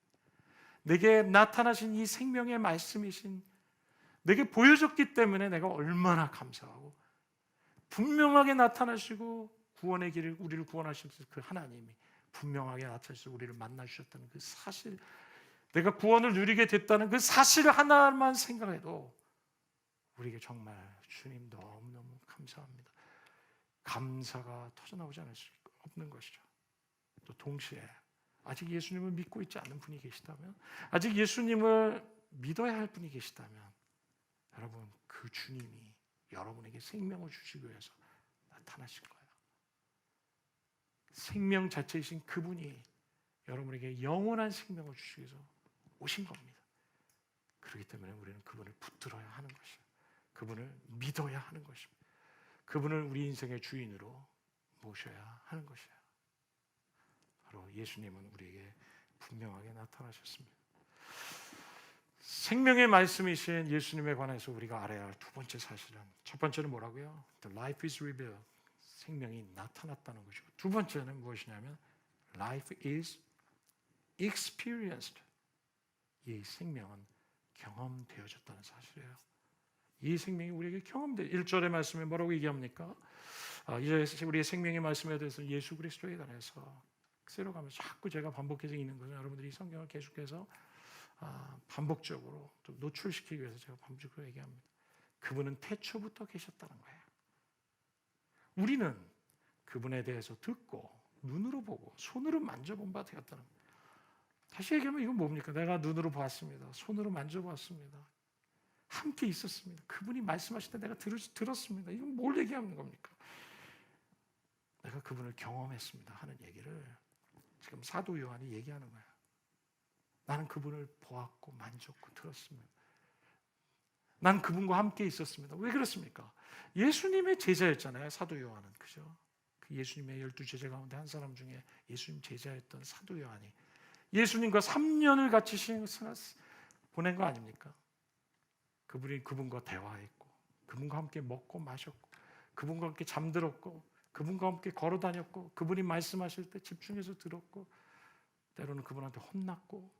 내게 나타나신 이 생명의 말씀이신, 내게 보여줬기 때문에 내가 얼마나 감사하고, 분명하게 나타나시고 구원의 길을, 우리를 구원하실 그 하나님이 분명하게 나타나셔서 우리를 만나주셨다는 그 사실, 내가 구원을 누리게 됐다는 그 사실 하나만 생각해도 우리에게 정말 주님 너무너무 감사합니다. 감사가 터져나오지 않을 수 없는 것이죠. 또 동시에 아직 예수님을 믿고 있지 않는 분이 계시다면, 아직 예수님을 믿어야 할 분이 계시다면, 여러분, 그 주님이 여러분에게 생명을 주시기 위해서 나타나신 거예요. 생명 자체이신 그분이 여러분에게 영원한 생명을 주시기 위해서 오신 겁니다. 그렇기 때문에 우리는 그분을 붙들어야 하는 것이에요. 그분을 믿어야 하는 것입니다. 그분을 우리 인생의 주인으로 모셔야 하는 것이에요. 바로 예수님은 우리에게 분명하게 나타나셨습니다. 생명의 말씀이신 예수님에 관해서 우리가 알아야 할 두 번째 사실은, 첫 번째는 뭐라고요? The life is revealed. 생명이 나타났다는 것이고, 두 번째는 무엇이냐면 life is experienced. 이 생명은 경험되어졌다는 사실이에요. 이 생명이 우리에게 경험돼. 1절의 말씀에 뭐라고 얘기합니까? 이제 우리의 생명의 말씀에 대해서 예수 그리스도에 관해서 새로가면서 자꾸 제가 반복해서 읽는 것은 여러분들이 성경을 계속해서 반복적으로 좀 노출시키기 위해서 제가 반복적으로 얘기합니다. 그분은 태초부터 계셨다는 거예요. 우리는 그분에 대해서 듣고 눈으로 보고 손으로 만져본 바 되었다는 거예요. 다시 얘기하면 이건 뭡니까? 내가 눈으로 봤습니다. 손으로 만져봤습니다. 함께 있었습니다. 그분이 말씀하실 때 내가 들었습니다. 이건 뭘 얘기하는 겁니까? 내가 그분을 경험했습니다 하는 얘기를 지금 사도 요한이 얘기하는 거예요. 나는 그분을 보았고 만졌고 들었습니다. 난 그분과 함께 있었습니다. 왜 그렇습니까? 예수님의 제자였잖아요, 사도 요한은. 그죠? 그 예수님의 12제자 가운데 한 사람 중에 예수님 제자였던 사도 요한이 예수님과 3년을 같이 보낸 거 아닙니까? 그분이 그분과 대화했고, 그분과 함께 먹고 마셨고, 그분과 함께 잠들었고, 그분과 함께 걸어 다녔고, 그분이 말씀하실 때 집중해서 들었고, 때로는 그분한테 혼났고.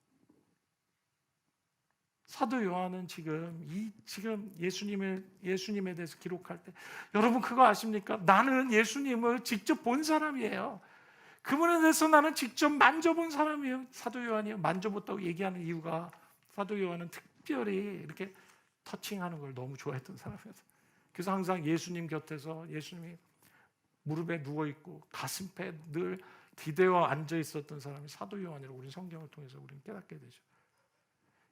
사도 요한은 지금 예수님에 대해서 기록할 때, 여러분 그거 아십니까? 나는 예수님을 직접 본 사람이에요. 그분에 대해서 나는 직접 만져본 사람이에요. 사도 요한이 만져봤다고 얘기하는 이유가, 사도 요한은 특별히 이렇게 터칭하는 걸 너무 좋아했던 사람이었어요. 그래서 항상 예수님 곁에서 예수님이 무릎에 누워있고 가슴에 늘 기대어 앉아 있었던 사람이 사도 요한이라고 우리 성경을 통해서 우리는 깨닫게 되죠.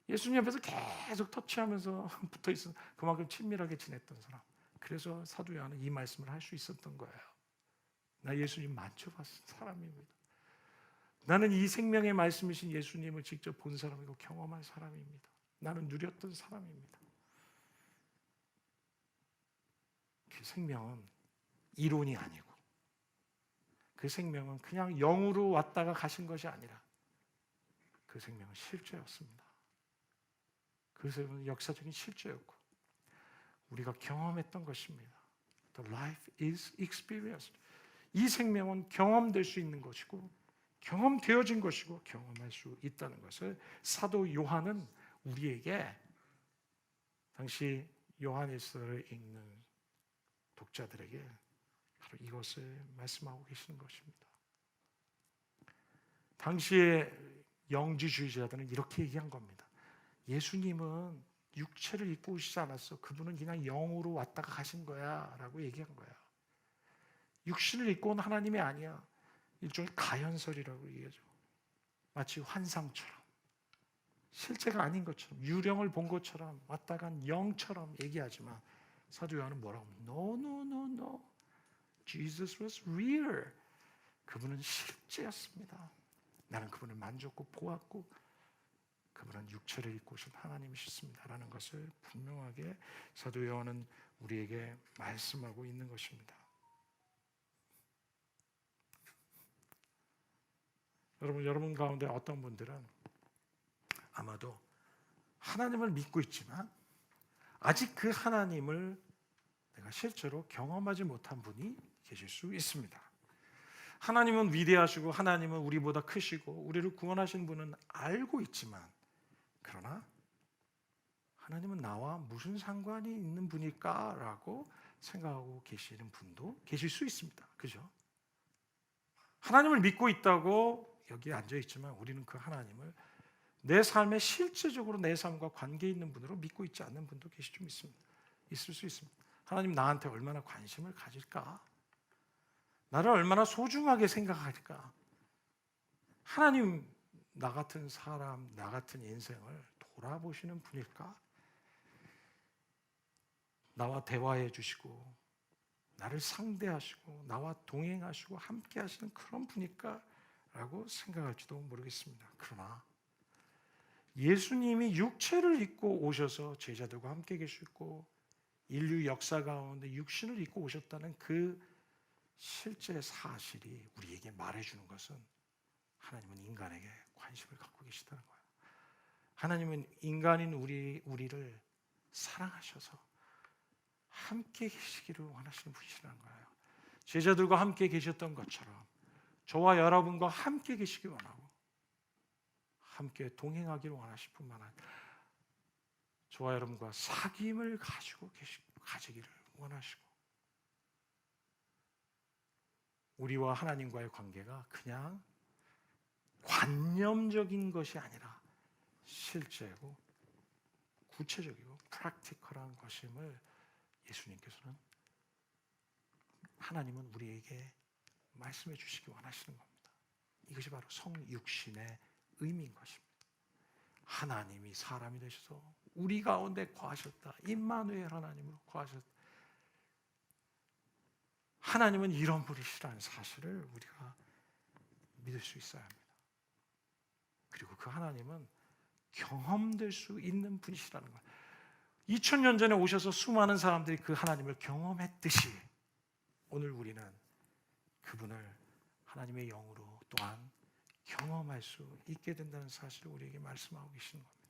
예수님 옆에서 계속 터치하면서 붙어 있어, 그만큼 친밀하게 지냈던 사람. 그래서 사도 요한은 이 말씀을 할 수 있었던 거예요. 나 예수님 만져봤던 사람입니다. 나는 이 생명의 말씀이신 예수님을 직접 본 사람이고 경험한 사람입니다. 나는 누렸던 사람입니다. 그 생명은 이론이 아니고, 그 생명은 그냥 영으로 왔다가 가신 것이 아니라 그 생명은 실제였습니다. 그 생명은 역사적인 실제였고, 우리가 경험했던 것입니다. The life is experienced. 이 생명은 경험될 수 있는 것이고 경험되어진 것이고 경험할 수 있다는 것을 사도 요한은 우리에게 당시 요한일서를 읽는 독자들에게 바로 이것을 말씀하고 계시는 것입니다. 당시의 영지주의자들은 이렇게 얘기한 겁니다. 예수님은 육체를 입고 오시지 않았어. 그분은 그냥 영으로 왔다가 가신 거야 라고 얘기한 거야. 육신을 입고 온 하나님이 아니야. 일종의 가연설이라고 얘기하죠. 마치 환상처럼 실제가 아닌 것처럼 유령을 본 것처럼 왔다 간 영처럼 얘기하지만 사도 요한은 뭐라고 합니까? No, no, no, no. Jesus was real. 그분은 실제였습니다. 나는 그분을 만졌고 보았고 그분은 육체를 입고 오신 하나님이셨습니다 라는 것을 분명하게 사도 요한은 우리에게 말씀하고 있는 것입니다. 여러분 가운데 어떤 분들은 아마도 하나님을 믿고 있지만 아직 그 하나님을 내가 실제로 경험하지 못한 분이 계실 수 있습니다. 하나님은 위대하시고 하나님은 우리보다 크시고 우리를 구원하신 분은 알고 있지만 그러나 하나님은 나와 무슨 상관이 있는 분일까? 라고 생각하고 계시는 분도 계실 수 있습니다. 그죠? 하나님을 믿고 있다고 여기에 앉아있지만 우리는 그 하나님을 내 삶에 실제적으로 내 삶과 관계 있는 분으로 믿고 있지 않는 분도 좀 있습니다. 있을 수 있습니다. 하나님 나한테 얼마나 관심을 가질까? 나를 얼마나 소중하게 생각할까? 하나님 나 같은 사람, 나 같은 인생을 돌아보시는 분일까? 나와 대화해 주시고 나를 상대하시고 나와 동행하시고 함께 하시는 그런 분일까? 라고 생각할지도 모르겠습니다. 그러나 예수님이 육체를 입고 오셔서 제자들과 함께 계시고 인류 역사 가운데 육신을 입고 오셨다는 그 실제 사실이 우리에게 말해주는 것은 하나님은 인간에게 관심을 갖고 계시다는 거예요. 하나님은 인간인 우리를 사랑하셔서 함께 계시기를 원하시는 분이시라는 거예요. 제자들과 함께 계셨던 것처럼 저와 여러분과 함께 계시기 원하고 함께 동행하기를 원하실 뿐만 아니라 저와 여러분과 사귐을 가지기를 원하시고 우리와 하나님과의 관계가 그냥 관념적인 것이 아니라 실제고 구체적이고 프랙티컬한 것임을 예수님께서는 하나님은 우리에게 말씀해 주시기 원하시는 겁니다. 이것이 바로 성육신의 의미인 것입니다. 하나님이 사람이 되셔서 우리 가운데 거하셨다. 임마누엘 하나님으로 거하셨다. 하나님은 이런 분이시라는 사실을 우리가 믿을 수 있어야 합니다. 그리고 그 하나님은 경험될 수 있는 분이시라는 것. 2000년 전에 오셔서 수많은 사람들이 그 하나님을 경험했듯이 오늘 우리는 그분을 하나님의 영으로 또한 경험할 수 있게 된다는 사실을 우리에게 말씀하고 계시는 겁니다.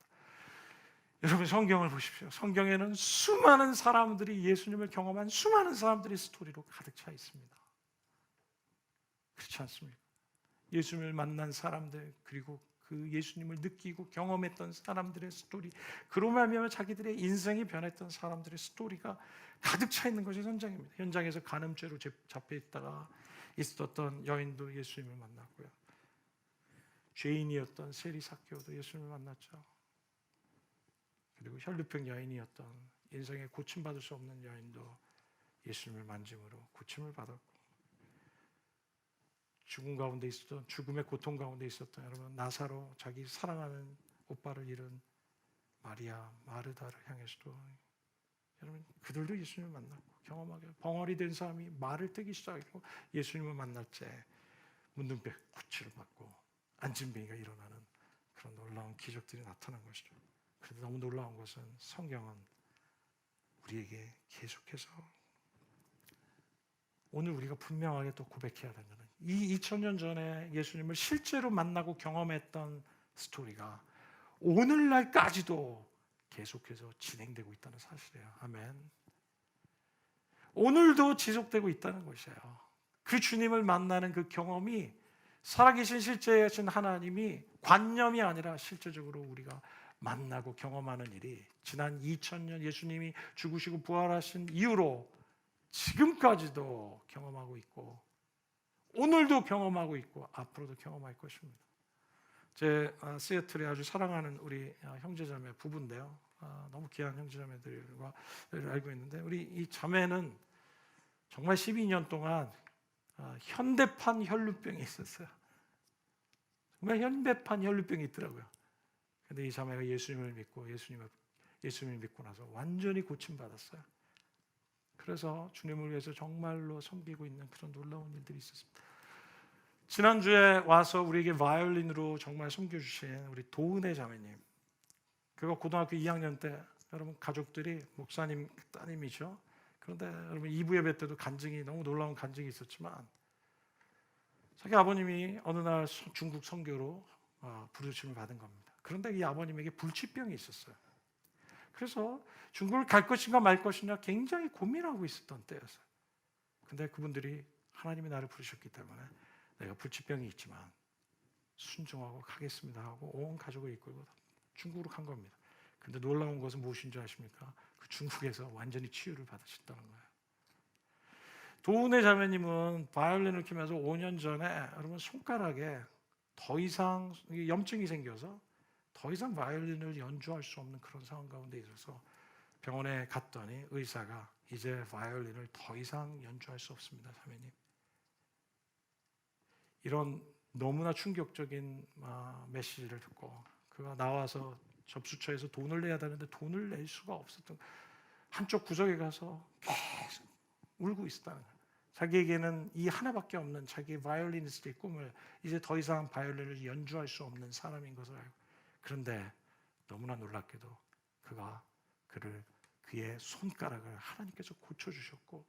여러분 성경을 보십시오. 성경에는 수많은 사람들이 예수님을 경험한 수많은 사람들의 스토리로 가득 차 있습니다. 그렇지 않습니까? 예수님을 만난 사람들 그리고 그 예수님을 느끼고 경험했던 사람들의 스토리 그로 말미암아 자기들의 인생이 변했던 사람들의 스토리가 가득 차 있는 것이 현장입니다. 현장에서 간음죄로 잡혀 있다가 있었던 여인도 예수님을 만났고요. 죄인이었던 세리삭개오도 예수님을 만났죠. 그리고 혈루병 여인이었던 인생에 고침받을 수 없는 여인도 예수님을 만짐으로 고침을 받았고 죽음 가운데 있었던 죽음의 고통 가운데 있었던 여러분 나사로 자기 사랑하는 오빠를 잃은 마리아 마르다를 향해서도 여러분 그들도 예수님을 만났고 경험하게 벙어리 된 사람이 말을 뜨기 시작했고 예수님을 만날 때 문둥병 구치를 받고 안진뱅이가 일어나는 그런 놀라운 기적들이 나타난 것이죠. 그런데 너무 놀라운 것은 성경은 우리에게 계속해서 오늘 우리가 분명하게 또 고백해야 되는 이 2000년 전에 예수님을 실제로 만나고 경험했던 스토리가 오늘날까지도 계속해서 진행되고 있다는 사실이에요. 아멘. 오늘도 지속되고 있다는 것이에요. 그 주님을 만나는 그 경험이 살아계신 실제하신 하나님이 관념이 아니라 실제적으로 우리가 만나고 경험하는 일이 지난 2000년 예수님이 죽으시고 부활하신 이후로 지금까지도 경험하고 있고 오늘도 경험하고 있고 앞으로도 경험할 것입니다. 제 시애틀에 아주 사랑하는 우리 형제자매 부부인데요. 너무 귀한 형제자매들과 알고 있는데 우리 이 자매는 정말 12년 동안 현대판 혈루병이 있었어요. 정말 현대판 혈루병이 있더라고요. 근데 이 자매가 예수님을 믿고 예수님을 믿고 나서 완전히 고침받았어요. 그래서 주님을 위해서 정말로 섬기고 있는 그런 놀라운 일들이 있었습니다. 지난주에 와서 우리에게 바이올린으로 정말 섬겨주신 우리 도은혜 자매님, 그가 고등학교 2학년 때 여러분 가족들이 목사님 따님이죠. 그런데 여러분 2부 예배 때도 간증이 너무 놀라운 간증이 있었지만 자기 아버님이 어느 날 중국 선교로 부르심을 받은 겁니다. 그런데 이 아버님에게 불치병이 있었어요. 그래서 중국을 갈 것인가 말 것인가 굉장히 고민하고 있었던 때였어요. 근데 그분들이 하나님이 나를 부르셨기 때문에 내가 불치병이 있지만 순종하고 가겠습니다 하고 온 가족을 이끌고 중국으로 간 겁니다. 근데 놀라운 것은 무엇인 줄 아십니까? 그 중국에서 완전히 치유를 받으셨다는 거예요. 도은혜 자매님은 바이올린을 키면서 5년 전에 여러분 손가락에 더 이상 염증이 생겨서 더 이상 바이올린을 연주할 수 없는 그런 상황 가운데 있어서 병원에 갔더니 의사가 이제 바이올린을 더 이상 연주할 수 없습니다, 자매님. 이런 너무나 충격적인 메시지를 듣고 그가 나와서 접수처에서 돈을 내야 되는데 돈을 낼 수가 없었던, 한쪽 구석에 가서 계속 울고 있었다는 거예요. 자기에게는 이 하나밖에 없는 자기의 바이올리니스트의 꿈을 이제 더 이상 바이올린을 연주할 수 없는 사람인 것을 알고, 그런데 너무나 놀랍게도 그의 손가락을 하나님께서 고쳐주셨고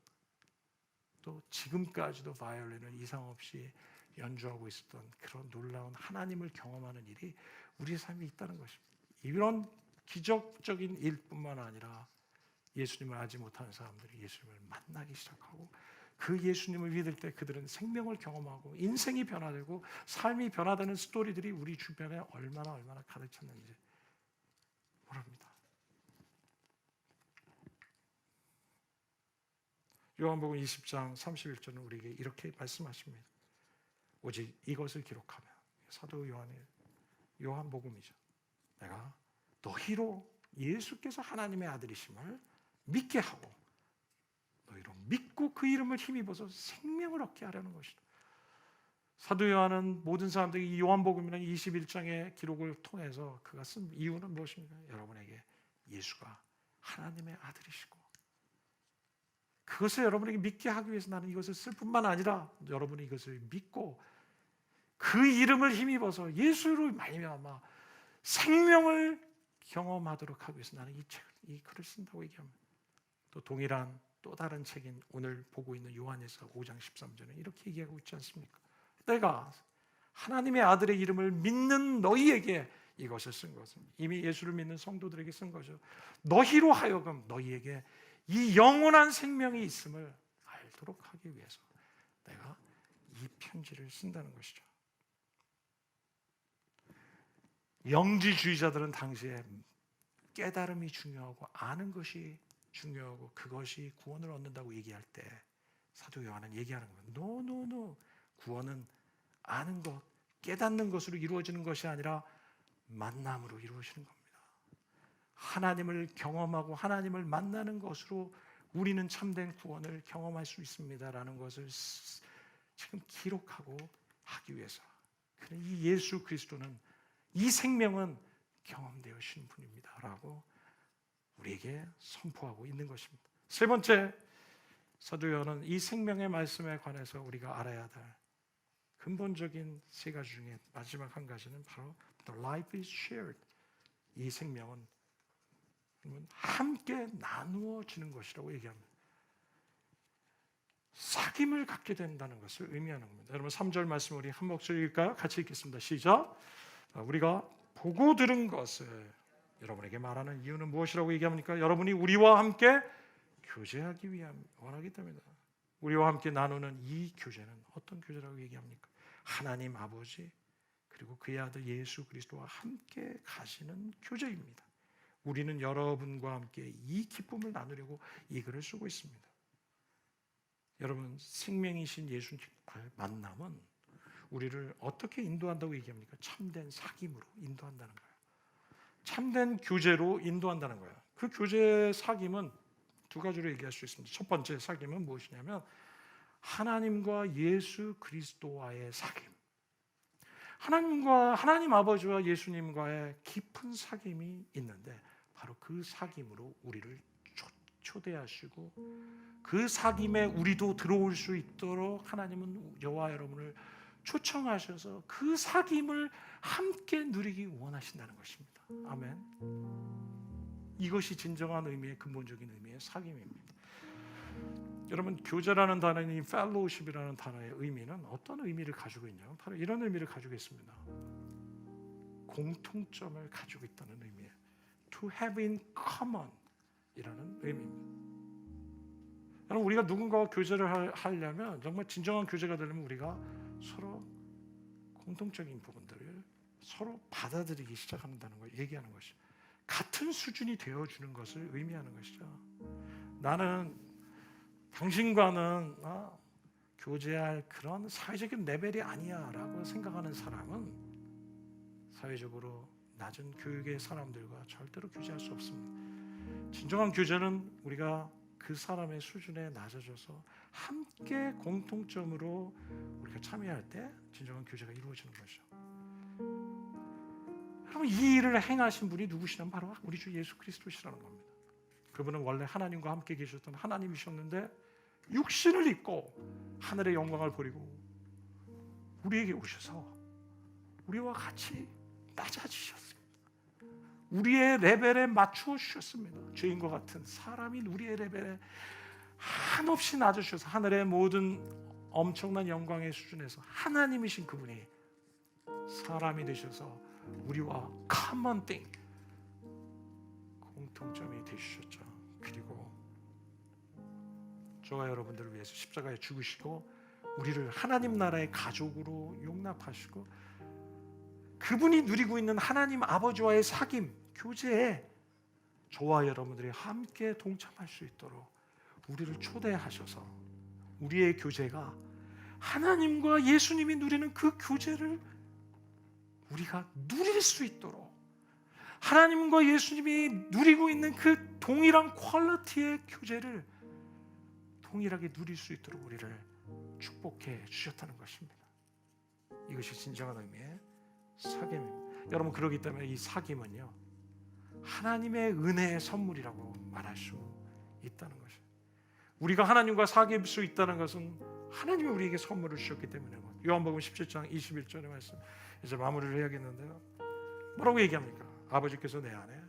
또 지금까지도 바이올린을 이상 없이 연주하고 있었던 그런 놀라운 하나님을 경험하는 일이 우리의 삶에 있다는 것입니다. 이런 기적적인 일뿐만 아니라 예수님을 알지 못하는 사람들이 예수님을 만나기 시작하고 그 예수님을 믿을 때 그들은 생명을 경험하고 인생이 변화되고 삶이 변화되는 스토리들이 우리 주변에 얼마나 가득 찼는지 모릅니다. 요한복음 20장 31절은 우리에게 이렇게 말씀하십니다. 오직 이것을 기록하면, 사도 요한복음이죠. 내가 너희로 예수께서 하나님의 아들이심을 믿게 하고 너희로 믿고 그 이름을 힘입어서 생명을 얻게 하려는 것이다. 사도 요한은 모든 사람들이 이 요한복음이라는 21장의 기록을 통해서 그가 쓴 이유는 무엇입니까? 여러분에게 예수가 하나님의 아들이시고 그것을 여러분에게 믿게 하기 위해서 나는 이것을 쓸 뿐만 아니라 여러분이 이것을 믿고 그 이름을 힘입어서 예수로 말미암아 생명을 경험하도록 하기 위해서 나는 이 글을 쓴다고 얘기합니다. 또 동일한 또 다른 책인 오늘 보고 있는 요한일서 5장 13절은 이렇게 얘기하고 있지 않습니까? 내가 하나님의 아들의 이름을 믿는 너희에게 이것을 쓴 것은 이미 예수를 믿는 성도들에게 쓴 거죠. 너희로 하여금 너희에게 이 영원한 생명이 있음을 알도록 하기 위해서 내가 이 편지를 쓴다는 것이죠. 영지주의자들은 당시에 깨달음이 중요하고 아는 것이 중요하고 그것이 구원을 얻는다고 얘기할 때 사도 요한은 얘기하는 거예요. No. 구원은 아는 것, 깨닫는 것으로 이루어지는 것이 아니라 만남으로 이루어지는 겁니다. 하나님을 경험하고 하나님을 만나는 것으로 우리는 참된 구원을 경험할 수 있습니다라는 것을 지금 기록하고 하기 위해서 이 예수 그리스도는 이 생명은 경험되어진 분입니다라고 우리에게 선포하고 있는 것입니다. 세 번째, 사도 요한은 이 생명의 말씀에 관해서 우리가 알아야 될 근본적인 세 가지 중에 마지막 한 가지는 바로 The life is shared. 이 생명은 함께 나누어지는 것이라고 얘기합니다. 사귐을 갖게 된다는 것을 의미하는 겁니다. 여러분 3절 말씀 우리 한 목소리 읽을까요? 같이 읽겠습니다. 시작. 우리가 보고 들은 것을 여러분에게 말하는 이유는 무엇이라고 얘기합니까? 여러분이 우리와 함께 교제하기 위함 원하기 때문이다. 우리와 함께 나누는 이 교제는 어떤 교제라고 얘기합니까? 하나님 아버지 그리고 그의 아들 예수 그리스도와 함께 가시는 교제입니다. 우리는 여러분과 함께 이 기쁨을 나누려고 이 글을 쓰고 있습니다. 여러분, 생명이신 예수님의 만남은 우리를 어떻게 인도한다고 얘기합니까? 참된 사귐으로 인도한다는 거예요. 참된 교제로 인도한다는 거예요. 그 교제 사귐은 두 가지로 얘기할 수 있습니다. 첫 번째 사귐은 무엇이냐면 하나님과 예수 그리스도와의 사귐. 하나님 아버지와 예수님과의 깊은 사귐이 있는데 바로 그 사귐으로 우리를 초대하시고 그 사귐에 우리도 들어올 수 있도록 하나님은 저와 여러분을 초청하셔서 그 사귐을 함께 누리기 원하신다는 것입니다. 아멘. 이것이 진정한 의미의 근본적인 의미의 사귐입니다. 여러분, 교제라는 단어인 fellowship이라는 단어의 의미는 어떤 의미를 가지고 있냐면 바로 이런 의미를 가지고 있습니다. 공통점을 가지고 있다는 의미예요. To have in common 이라는 의미입니다. 여러분, 우리가 누군가와 교제를 하려면 정말 진정한 교제가 되려면 우리가 서로 공통적인 부분들을 서로 받아들이기 시작한다는 걸 얘기하는 것이죠. 같은 수준이 되어주는 것을 의미하는 것이죠. 나는 당신과는 교제할 그런 사회적인 레벨이 아니야 라고 생각하는 사람은 사회적으로 낮은 교육의 사람들과 절대로 교제할 수 없습니다. 진정한 교제는 우리가 그 사람의 수준에 낮아져서 함께 공통점으로 우리가 참여할 때 진정한 교제가 이루어지는 것이죠. 그럼 이 일을 행하신 분이 누구시냐면 바로 우리 주 예수 그리스도시라는 겁니다. 그분은 원래 하나님과 함께 계셨던 하나님이셨는데 육신을 입고 하늘의 영광을 버리고 우리에게 오셔서 우리와 같이 낮아지셨습니다. 우리의 레벨에 맞추어 주셨습니다. 죄인과 같은 사람인 우리의 레벨에 한없이 낮으셔서 하늘의 모든 엄청난 영광의 수준에서 하나님이신 그분이 사람이 되셔서 우리와 common thing 공통점이 되주셨죠. 그리고 저와 여러분들을 위해서 십자가에 죽으시고 우리를 하나님 나라의 가족으로 용납하시고 그분이 누리고 있는 하나님 아버지와의 사귐, 교제에 저와 여러분들이 함께 동참할 수 있도록 우리를 초대하셔서 우리의 교제가 하나님과 예수님이 누리는 그 교제를 우리가 누릴 수 있도록 하나님과 예수님이 누리고 있는 그 동일한 퀄리티의 교제를 동일하게 누릴 수 있도록 우리를 축복해 주셨다는 것입니다. 이것이 진정한 의미의 사귐입니다. 여러분, 그렇기 때문에 이 사귐은요 하나님의 은혜의 선물이라고 말할 수 있다는 것이에요. 우리가 하나님과 사귐할 수 있다는 것은 하나님이 우리에게 선물을 주셨기 때문에 요한복음 17장 21절의 말씀 이제 마무리를 해야겠는데요. 뭐라고 얘기합니까? 아버지께서 내 안에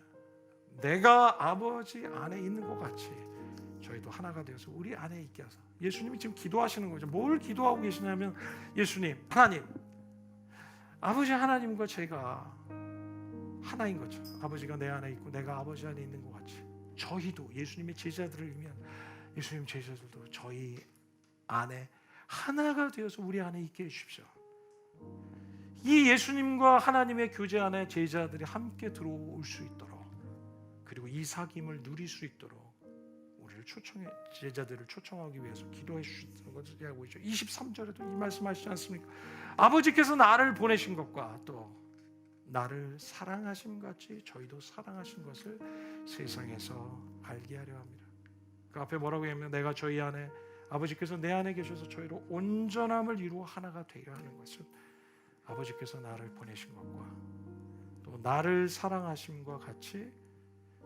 내가 아버지 안에 있는 것 같이 저희도 하나가 되어서 우리 안에 있게 하사. 예수님이 지금 기도하시는 거죠. 뭘 기도하고 계시냐면 예수님, 하나님, 아버지 하나님과 제가 하나인 거죠. 아버지가 내 안에 있고 내가 아버지 안에 있는 것 같이 저희도 예수님의 제자들을 의미한 예수님 제자들도 저희 안에 하나가 되어서 우리 안에 있게 해주십시오. 이 예수님과 하나님의 교제 안에 제자들이 함께 들어올 수 있도록 그리고 이 사귐을 누릴 수 있도록 우리를 제자들을 초청하기 위해서 기도해 주셨던 것을 얘기하고 있죠. 23절에도 이 말씀하시지 않습니까? 아버지께서 나를 보내신 것과 또 나를 사랑하심 같이 저희도 사랑하신 것을 세상에서 알게 하려 합니다. 그 앞에 뭐라고 하냐면 내가 저희 안에 아버지께서 내 안에 계셔서 저희로 온전함을 이루어 하나가 되려 하는 것은 아버지께서 나를 보내신 것과 또 나를 사랑하심과 같이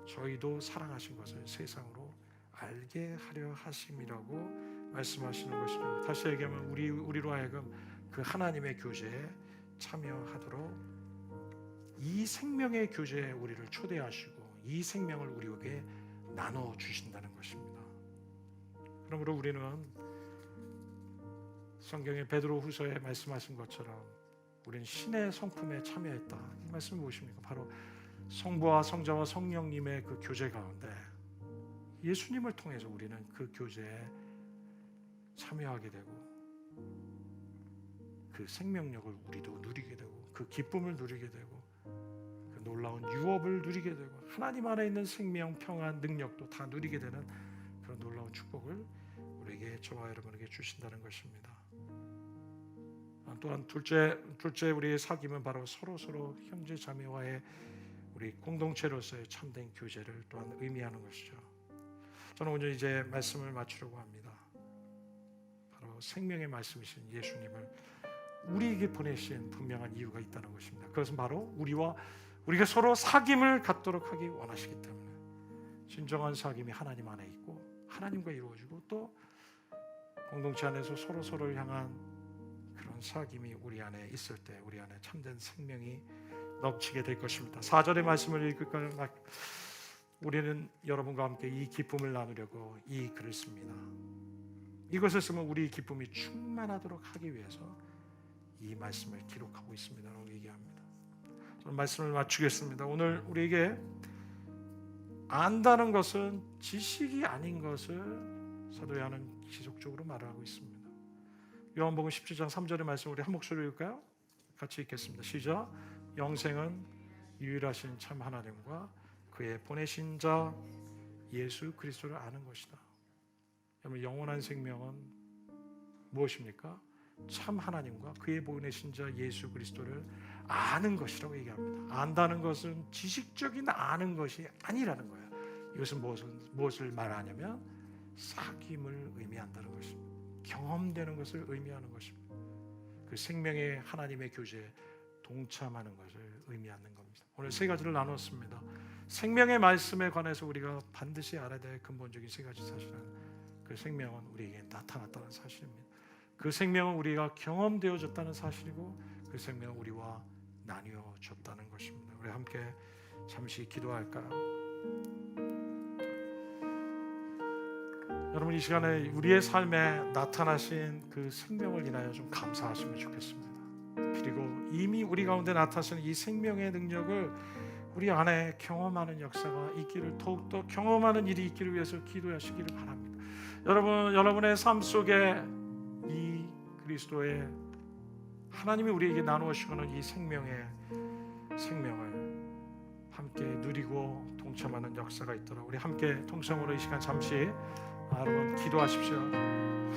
저희도 사랑하신 것을 세상으로 알게 하려 하심이라고 말씀하시는 것입니다. 다시 얘기하면 우리로 하여금 그 하나님의 교제에 참여하도록 이 생명의 교제에 우리를 초대하시고 이 생명을 우리에게 나눠 주신다는 것입니다. 그러므로 우리는 성경의 베드로후서에 말씀하신 것처럼 우리는 신의 성품에 참여했다. 이 말씀이 무엇입니까? 바로 성부와 성자와 성령님의 그 교제 가운데 예수님을 통해서 우리는 그 교제에 참여하게 되고 그 생명력을 우리도 누리게 되고 그 기쁨을 누리게 되고 그 놀라운 유업을 누리게 되고 하나님 안에 있는 생명, 평안, 능력도 다 누리게 되는 그런 놀라운 축복을 우리에게, 저와 여러분에게 주신다는 것입니다. 또한 둘째 우리의 사귐은 바로 서로 형제 자매와의 우리 공동체로서의 참된 교제를 또한 의미하는 것이죠. 저는 오늘 이제 말씀을 마치려고 합니다. 바로 생명의 말씀이신 예수님을 우리에게 보내신 분명한 이유가 있다는 것입니다. 그것은 바로 우리가 서로 사귐을 갖도록 하기 원하시기 때문에, 진정한 사귐이 하나님 안에 있고 하나님과 이루어지고 또 공동체 안에서 서로를 향한 그런 사귐이 우리 안에 있을 때 우리 안에 참된 생명이 넘치게 될 것입니다. 4절의 말씀을 읽을까요? 우리는 여러분과 함께 이 기쁨을 나누려고 이 글을 씁니다. 이것을 쓰면 우리 기쁨이 충만하도록 하기 위해서 이 말씀을 기록하고 있습니다 라고 얘기합니다. 저는 말씀을 마치겠습니다. 오늘 우리에게 안다는 것은 지식이 아닌 것을 사도 요한은 지속적으로 말하고 있습니다. 요한복음 17장 3절의 말씀 우리 한 목소리로 읽을까요? 같이 읽겠습니다. 시작. 영생은 유일하신 참 하나님과 그의 보내신 자 예수 그리스도를 아는 것이다. 여러분, 영원한 생명은 무엇입니까? 참 하나님과 그의 보내신 자 예수 그리스도를 아는 것이라고 얘기합니다. 안다는 것은 지식적인 아는 것이 아니라는 거예요. 이것은 무엇을 말하냐면 사귐을 의미한다는 것입니다. 경험되는 것을 의미하는 것입니다. 그 생명의 하나님의 교제에 동참하는 것을 의미하는 겁니다. 오늘 세 가지를 나눴습니다. 생명의 말씀에 관해서 우리가 반드시 알아야 될 근본적인 세 가지 사실은, 그 생명은 우리에게 나타났다는 사실입니다. 그 생명은 우리가 경험되어졌다는 사실이고 그 생명은 우리와 나뉘어졌다는 것입니다. 우리 함께 잠시 기도할까요? 여러분, 이 시간에 우리의 삶에 나타나신 그 생명을 인하여 좀 감사하시면 좋겠습니다. 그리고 이미 우리 가운데 나타나신 이 생명의 능력을 우리 안에 경험하는 역사가 있기를, 더욱더 경험하는 일이 있기를 위해서 기도하시기를 바랍니다. 여러분의 삶 속에 이 그리스도의 하나님이 우리에게 나누어 주시는 이 생명을 함께 누리고 동참하는 역사가 있도록 우리 함께 통성으로 이 시간 잠시 여러분 기도하십시오.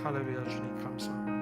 할렐루야. 주님 감사합니다.